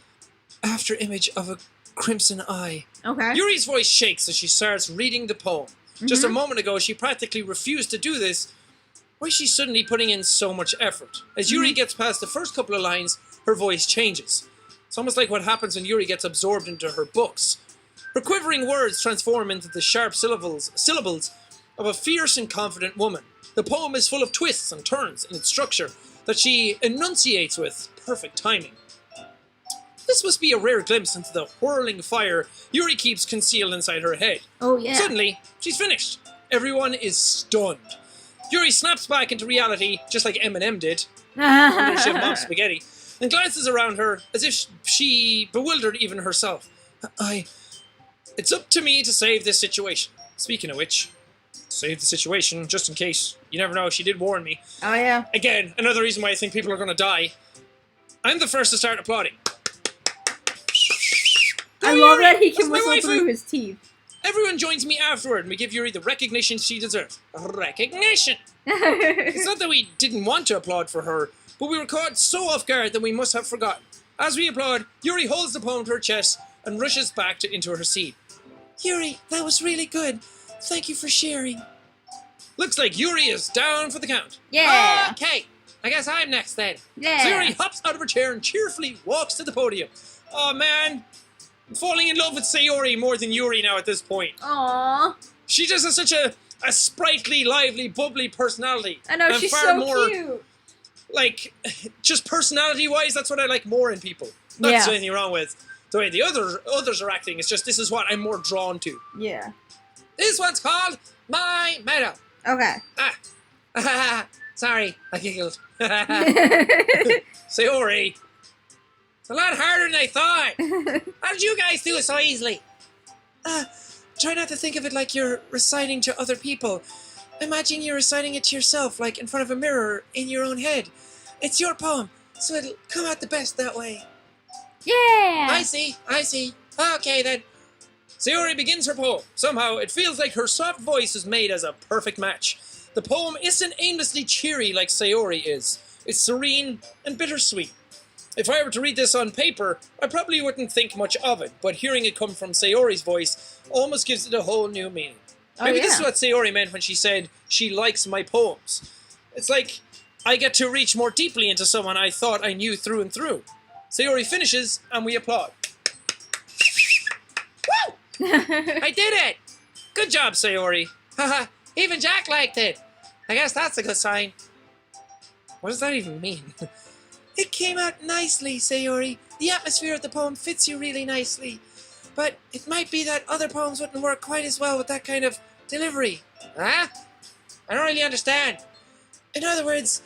After Image of a Crimson Eye. Okay. Yuri's voice shakes as she starts reading the poem. Just a moment ago, she practically refused to do this. Why is she suddenly putting in so much effort? As Yuri gets past the first couple of lines, her voice changes. It's almost like what happens when Yuri gets absorbed into her books. Her quivering words transform into the sharp syllables of a fierce and confident woman. The poem is full of twists and turns in its structure that she enunciates with perfect timing. This must be a rare glimpse into the whirling fire Yuri keeps concealed inside her head. Oh, yeah. Suddenly, she's finished. Everyone is stunned. Yuri snaps back into reality, just like Eminem did, under Chef Mom's spaghetti, and glances around her as if she bewildered even herself. It's up to me to save this situation. Speaking of which, save the situation, just in case. You never know, she did warn me. Oh, yeah. Again, another reason why I think people are going to die. I'm the first to start applauding. I love that he can That's my whistle waifu. through his teeth. Everyone joins me afterward and we give Yuri the recognition she deserves. Recognition! It's not that we didn't want to applaud for her, but we were caught so off guard that we must have forgotten. As we applaud, Yuri holds the poem to her chest and rushes back into her seat. Yuri, that was really good. Thank you for sharing. Looks like Yuri is down for the count. Yeah. Okay, I guess I'm next then. Yeah. Sayori hops out of her chair and cheerfully walks to the podium. Oh man, I'm falling in love with Sayori more than Yuri now at this point. Aww. She just has such a sprightly, lively, bubbly personality. I know, and she's far so more, cute. Like, just personality-wise, that's what I like more in people. Not that there's anything wrong with the way the others are acting. It's just this is what I'm more drawn to. Yeah. This one's called My Meadow. Okay. Sorry, I giggled. Sayori. It's a lot harder than I thought. How did you guys do it so easily? Try not to think of it like you're reciting to other people. Imagine you're reciting it to yourself, like in front of a mirror in your own head. It's your poem, so it'll come out the best that way. Yeah. I see. Okay then. Sayori begins her poem. Somehow, it feels like her soft voice is made as a perfect match. The poem isn't aimlessly cheery like Sayori is. It's serene and bittersweet. If I were to read this on paper, I probably wouldn't think much of it, but hearing it come from Sayori's voice almost gives it a whole new meaning. Maybe this is what Sayori meant when she said she likes my poems. It's like I get to reach more deeply into someone I thought I knew through and through. Sayori finishes, and we applaud. Woo! I did it! Good job, Sayori. Haha, even Jack liked it. I guess that's a good sign. What does that even mean? It came out nicely, Sayori. The atmosphere of the poem fits you really nicely. But it might be that other poems wouldn't work quite as well with that kind of delivery. Huh? I don't really understand. In other words,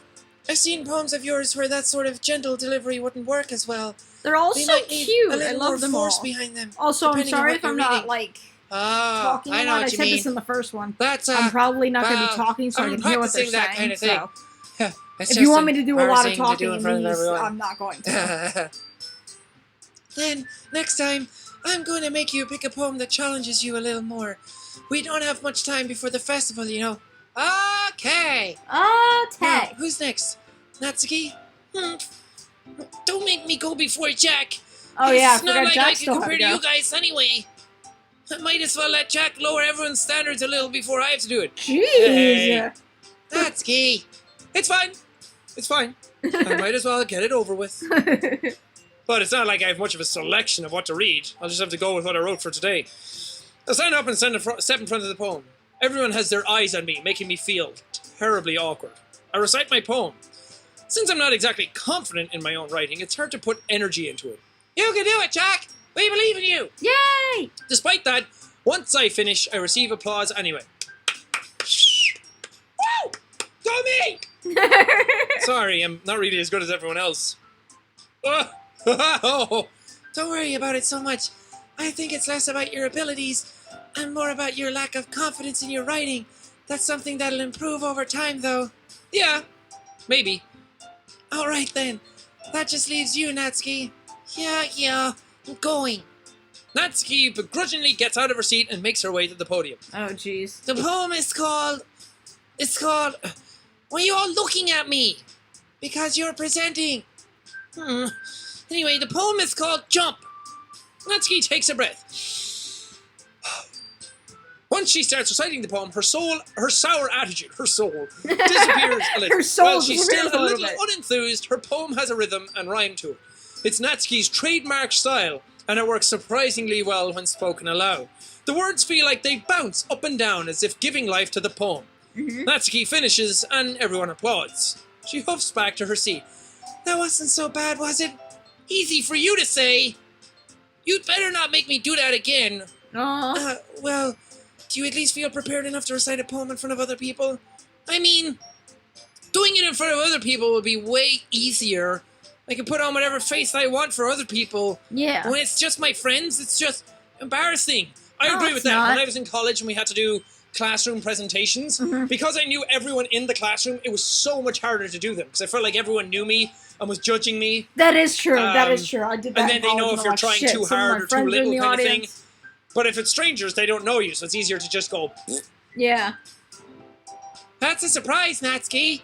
I've seen poems of yours where that sort of gentle delivery wouldn't work as well. They're all They so might need cute. a I little love more them force all. behind them. Also, I'm depending on sorry what if I'm you're not reading. like Oh, talking a I know lot. I what you said mean. this in the first one. That's I'm probably not going to be well, talking, so I I've can been hear what they're practicing that saying. kind of thing. So, It's if just you want me to do a lot of embarrassing to talking do in in front of these, everyone. I'm not going to. Then, next time, I'm going to make you pick a poem that challenges you a little more. We don't have much time before the festival, you know. Okay. Now, who's next? Natsuki? Don't make me go before Jack. Oh yeah, I It's not forgot like Jack I still can had compare to to go. you guys anyway. I might as well let Jack lower everyone's standards a little before I have to do it. Jeez. Hey. Natsuki. It's fine. It's fine. I might as well get it over with. But it's not like I have much of a selection of what to read. I'll just have to go with what I wrote for today. I'll stand up and step in front of the poem. Everyone has their eyes on me, making me feel terribly awkward. I recite my poem. Since I'm not exactly confident in my own writing, it's hard to put energy into it. You can do it, Jack! We believe in you! Yay! Despite that, once I finish, I receive applause anyway. Woo! Go me! Sorry, I'm not really as good as everyone else. Oh. Don't worry about it so much. I think it's less about your abilities and more about your lack of confidence in your writing. That's something that'll improve over time, though. Yeah, maybe. All right, then. That just leaves you, Natsuki. Yeah, I'm going. Natsuki begrudgingly gets out of her seat and makes her way to the podium. Oh jeez. The poem is called... It's called... Why are you all looking at me? Because you're presenting. Anyway, the poem is called Jump. Natsuki takes a breath. Once she starts reciting the poem, her sour attitude, disappears a little. Her soul While she's disappears still a a little little bit. unenthused, her poem has a rhythm and rhyme to it. It's Natsuki's trademark style, and it works surprisingly well when spoken aloud. The words feel like they bounce up and down as if giving life to the poem. Natsuki finishes, and everyone applauds. She huffs back to her seat. That wasn't so bad, was it? Easy for you to say. You'd better not make me do that again. Well, do you at least feel prepared enough to recite a poem in front of other people? I mean, doing it in front of other people would be way easier. I can put on whatever face I want for other people. Yeah. When it's just my friends, it's just embarrassing. I No, agree with it's that. not. When I was in college and we had to do classroom presentations, because I knew everyone in the classroom, it was so much harder to do them. Because I felt like everyone knew me and was judging me. That is true. That is true. I did that. And then in they know college if you're and I'm trying like, too shit, some of my hard or too friends are in little the kind of thing. audience. But if it's strangers, they don't know you, so it's easier to just go, Yeah. That's a surprise, Natsuki.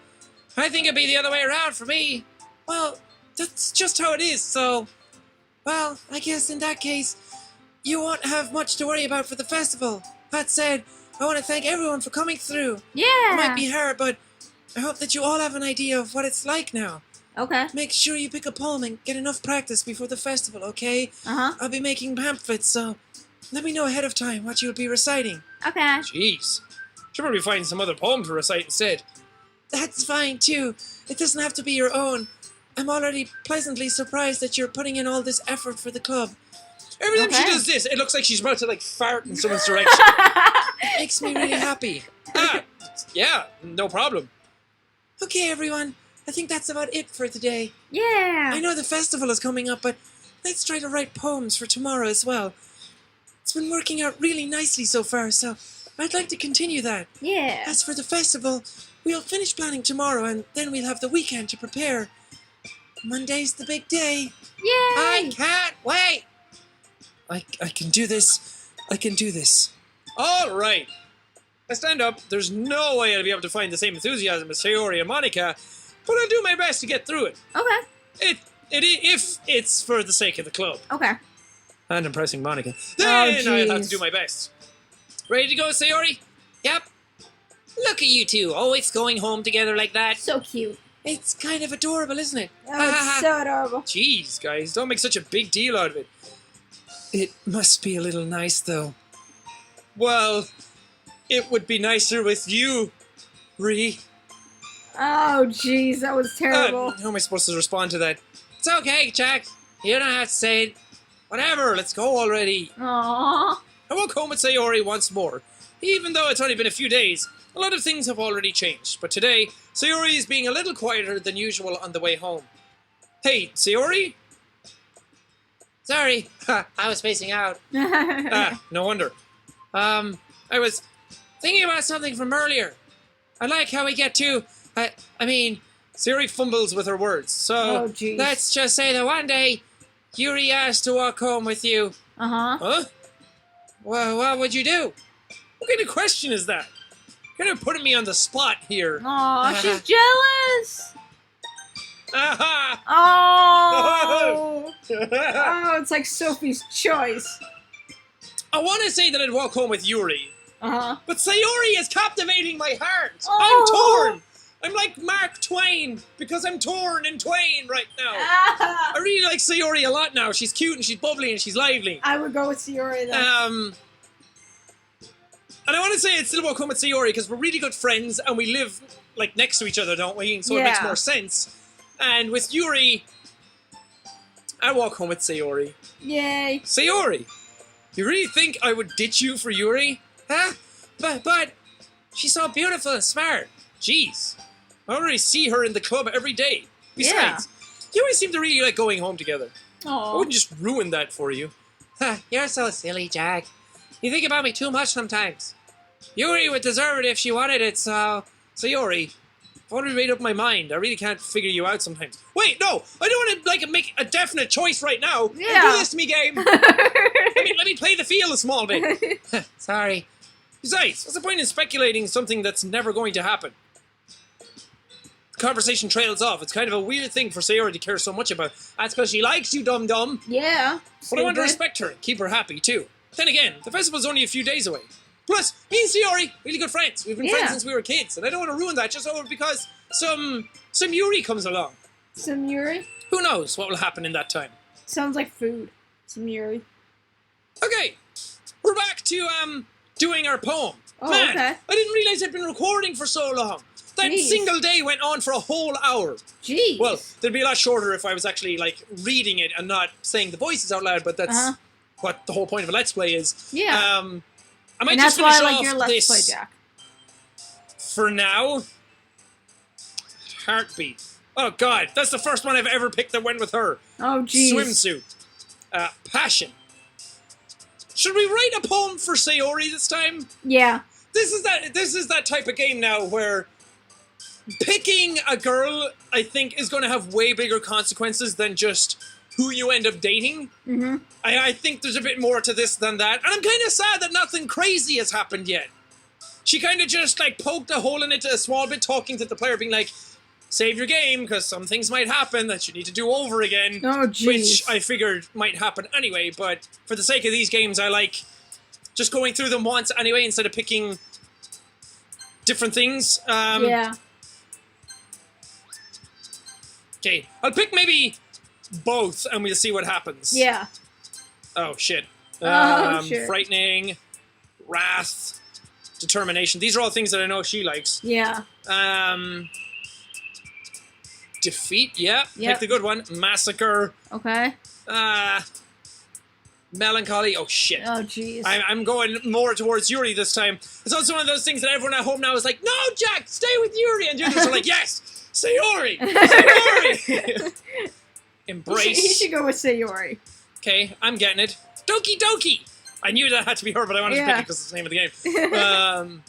I think it'd be the other way around for me. Well, that's just how it is, so... Well, I guess in that case, you won't have much to worry about for the festival. That said, I want to thank everyone for coming through. Yeah. It might be hard, but I hope that you all have an idea of what it's like now. Okay. Make sure you pick a poem and get enough practice before the festival, okay? I'll be making pamphlets, so let me know ahead of time what you'll be reciting. Okay. Jeez. Should probably find some other poem to recite instead. That's fine, too. It doesn't have to be your own. I'm already pleasantly surprised that you're putting in all this effort for the club. Every time she does this, it looks like she's about to, like, fart in someone's direction. It makes me really happy. Yeah, no problem. Okay, everyone. I think that's about it for today. Yeah. I know the festival is coming up, but let's try to write poems for tomorrow as well. It's been working out really nicely so far, so I'd like to continue that. Yeah. As for the festival, we'll finish planning tomorrow, and then we'll have the weekend to prepare. Monday's the big day. Yay! I can't wait! I can do this. I can do this. All right. I stand up. There's no way I'll be able to find the same enthusiasm as Sayori and Monica, but I'll do my best to get through it. Okay. If it's for the sake of the club. Okay. And impressing Monica. Then I'll have to jeez. do my best. Ready to go, Sayori? Yep. Look at you two, always going home together like that. So cute. It's kind of adorable, isn't it? Oh, it's so adorable. Jeez, guys, don't make such a big deal out of it. It must be a little nice, though. Well, it would be nicer with you, Ree. Oh, jeez, that was terrible. How am I supposed to respond to that? It's okay, Jack. You don't have to say it. Whatever, let's go already. Aww. I walk home with Sayori once more. Even though it's only been a few days, a lot of things have already changed. But today, Sayori is being a little quieter than usual on the way home. Hey, Sayori? Sorry, I was spacing out. No wonder. I was thinking about something from earlier. I like how we get to, I mean, Sayori fumbles with her words, so... Oh, jeez. let's just say that one day, Yuri asked to walk home with you. Uh-huh. Huh? Well, what would you do? What kind of question is that? You're kind of putting me on the spot here. Aw, she's jealous. Aha! Oh. Oh, it's like Sophie's Choice. I want to say that I'd walk home with Yuri, Uh-huh. but Sayori is captivating my heart. Oh. I'm torn. I'm like Mark Twain because I'm torn in twain right now. Ah. I really like Sayori a lot now. She's cute and she's bubbly and she's lively. I would go with Sayori then. And I want to say I'd still walk home with Sayori because we're really good friends and we live like next to each other, don't we? And so it makes Yeah. more sense. And with Yuri, I walk home with Sayori. Yay. Sayori, you really think I would ditch you for Yuri? Huh? But she's so beautiful and smart. Jeez, I already see her in the club every day. Besides, you always seem to really like going home together. I Aw. wouldn't just ruin that for you. You're so silly, Jack. You think about me too much sometimes. Yuri would deserve it if she wanted it, so... Sayori, I've already made up my mind. I really can't figure you out sometimes. Wait, no! I don't want to like make a definite choice right now. Yeah. Don't do this to me, game. let me play the field a small bit. Sorry. Besides, what's the point in speculating something that's never going to happen? The conversation trails off. It's kind of a weird thing for Sayori to care so much about. That's because she likes you, dum-dum. Yeah. But I want to Stupid. respect her and keep her happy, too. Then again, the festival's only a few days away. Plus, me and Sayori, really good friends. We've been friends since we were kids, and I don't want to ruin that just over because some Yuri comes along. Some Yuri? Who knows what will happen in that time? Sounds like food. Some Yuri. Okay, we're back to, doing our poem. Oh, Man, okay. I didn't realize I'd been recording for so long. That Jeez. single day went on for a whole hour. Jeez. Well, they'd be a lot shorter if I was actually, like, reading it and not saying the voices out loud, but that's what the whole point of a Let's Play is. Yeah. I might and just that's why finish I like off your Let's this Play, Jack. for now. Heartbeat. Oh, God, that's the first one I've ever picked that went with her. Oh, jeez. Swimsuit. Passion. Should we write a poem for Sayori this time? Yeah. This is that type of game now where picking a girl, I think, is going to have way bigger consequences than just who you end up dating. Mm-hmm. I think there's a bit more to this than that. And I'm kind of sad that nothing crazy has happened yet. She kind of just, like, poked a hole in it a small bit, talking to the player, being like, save your game, because some things might happen that you need to do over again. Oh, jeez. Which I figured might happen anyway, but for the sake of these games, I like just going through them once anyway, instead of picking different things. Yeah. Okay, I'll pick maybe both, and we'll see what happens. Yeah. Oh, shit. Shit. Frightening, wrath, determination. These are all things that I know she likes. Yeah. Defeat, yeah. Yep. Pick the good one. Massacre. Okay. Melancholy. Oh, shit. Oh, jeez. I'm going more towards Yuri this time. It's also one of those things that everyone at home now is like, no, Jack, stay with Yuri. And the others are like, yes, Sayori. Sayori. Embrace. He should go with Sayori. Okay, I'm getting it. Doki Doki. I knew that had to be her, but I wanted to pick it because it's the name of the game.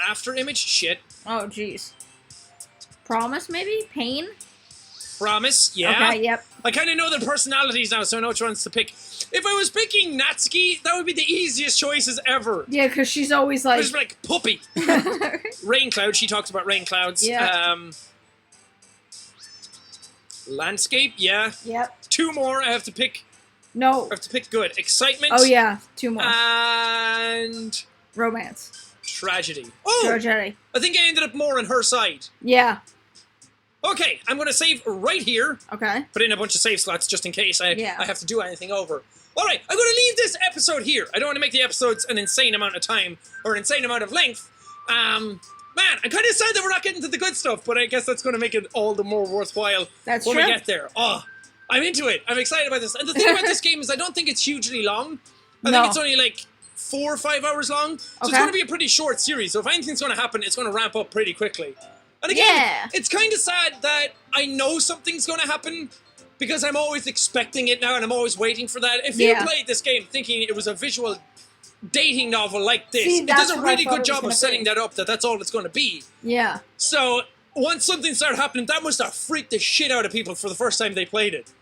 After image, shit. Oh, jeez. Promise, maybe? Pain? Promise, yeah. Okay, yep. I kind of know their personalities now, so I know which ones to pick. If I was picking Natsuki, that would be the easiest choices ever. Yeah, because she's always like... She's like, puppy. Rain cloud, she talks about rain clouds. Yeah. Landscape, yeah. Yep. 2 more, I have to pick. No. I have to pick good. Excitement. Oh, yeah. 2 more. And... Romance. Tragedy. Oh! Tragedy. I think I ended up more on her side. Yeah. Okay, I'm going to save right here. Okay. Put in a bunch of save slots just in case I have to do anything over. Alright, I'm going to leave this episode here. I don't want to make the episodes an insane amount of time, or an insane amount of length. Man, I'm kind of sad that we're not getting to the good stuff, but I guess that's going to make it all the more worthwhile when we get there. Oh, I'm into it. I'm excited about this. And the thing about this game is I don't think it's hugely long. I think it's only like 4 or 5 hours long. So it's going to be a pretty short series. So if anything's going to happen, it's going to ramp up pretty quickly. And again, it's kind of sad that I know something's going to happen because I'm always expecting it now and I'm always waiting for that. If you played this game thinking it was a visual dating novel like this, it does a really good job of setting that up, that that's all it's going to be. Yeah. So once something started happening, that must have freaked the shit out of people for the first time they played it.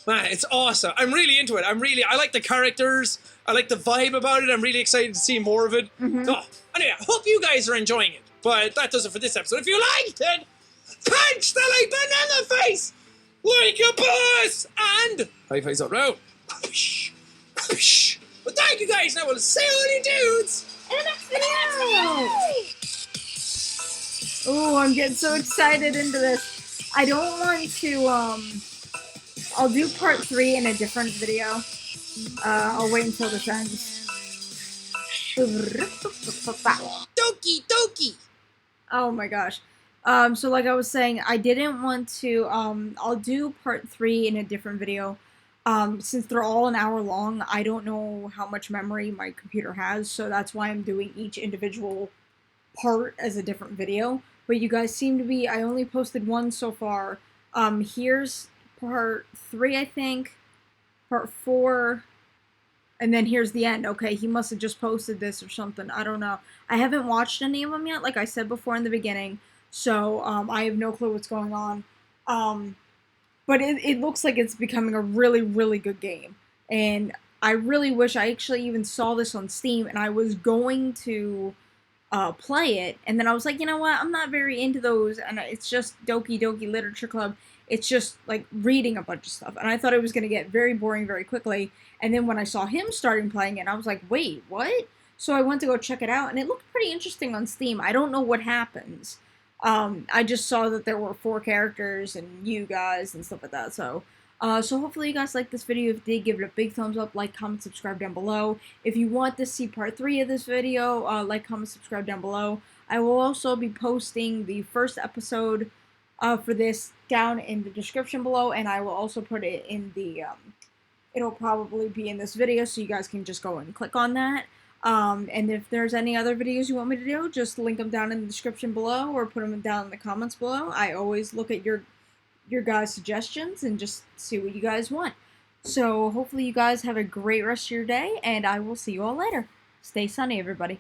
Man, it's awesome. I'm really into it. I like the characters. I like the vibe about it. I'm really excited to see more of it. Oh, anyway, I hope you guys are enjoying it. But that does it for this episode. If you liked it, punch the like button in the face like a boss. And high fives up round. But thank you guys. Now we'll see all you dudes in the next video. Oh, I'm getting so excited into this. I don't want to, I'll do part 3 in a different video. I'll wait until this ends. Doki Doki! Oh my gosh. So like I was saying, I didn't want to, I'll do part 3 in a different video. Since they're all an hour long, I don't know how much memory my computer has, so that's why I'm doing each individual part as a different video. But you guys seem to be, I only posted 1 so far. Here's part 3, I think, part 4, and then here's the end. Okay, he must have just posted this or something, I don't know. I haven't watched any of them yet, like I said before in the beginning, so I have no clue what's going on. But it looks like it's becoming a really, really good game, and I really wish I actually even saw this on Steam, and I was going to play it, and then I was like, you know what, I'm not very into those, and it's just Doki Doki Literature Club. It's just like reading a bunch of stuff, and I thought it was going to get very boring very quickly, and then when I saw him starting playing it, I was like, wait, what? So I went to go check it out, and it looked pretty interesting on Steam. I don't know what happens. I just saw that there were 4 characters and you guys and stuff like that, so hopefully you guys liked this video. If you did, give it a big thumbs up, like, comment, subscribe down below. If you want to see part 3 of this video, like, comment, subscribe down below. I will also be posting the first episode for this down in the description below, and I will also put it in the, it'll probably be in this video, so you guys can just go and click on that. And if there's any other videos you want me to do, just link them down in the description below, or put them down in the comments below. I always look at your guys' suggestions and just see what you guys want. So hopefully you guys have a great rest of your day, and I will see you all later. Stay sunny, everybody.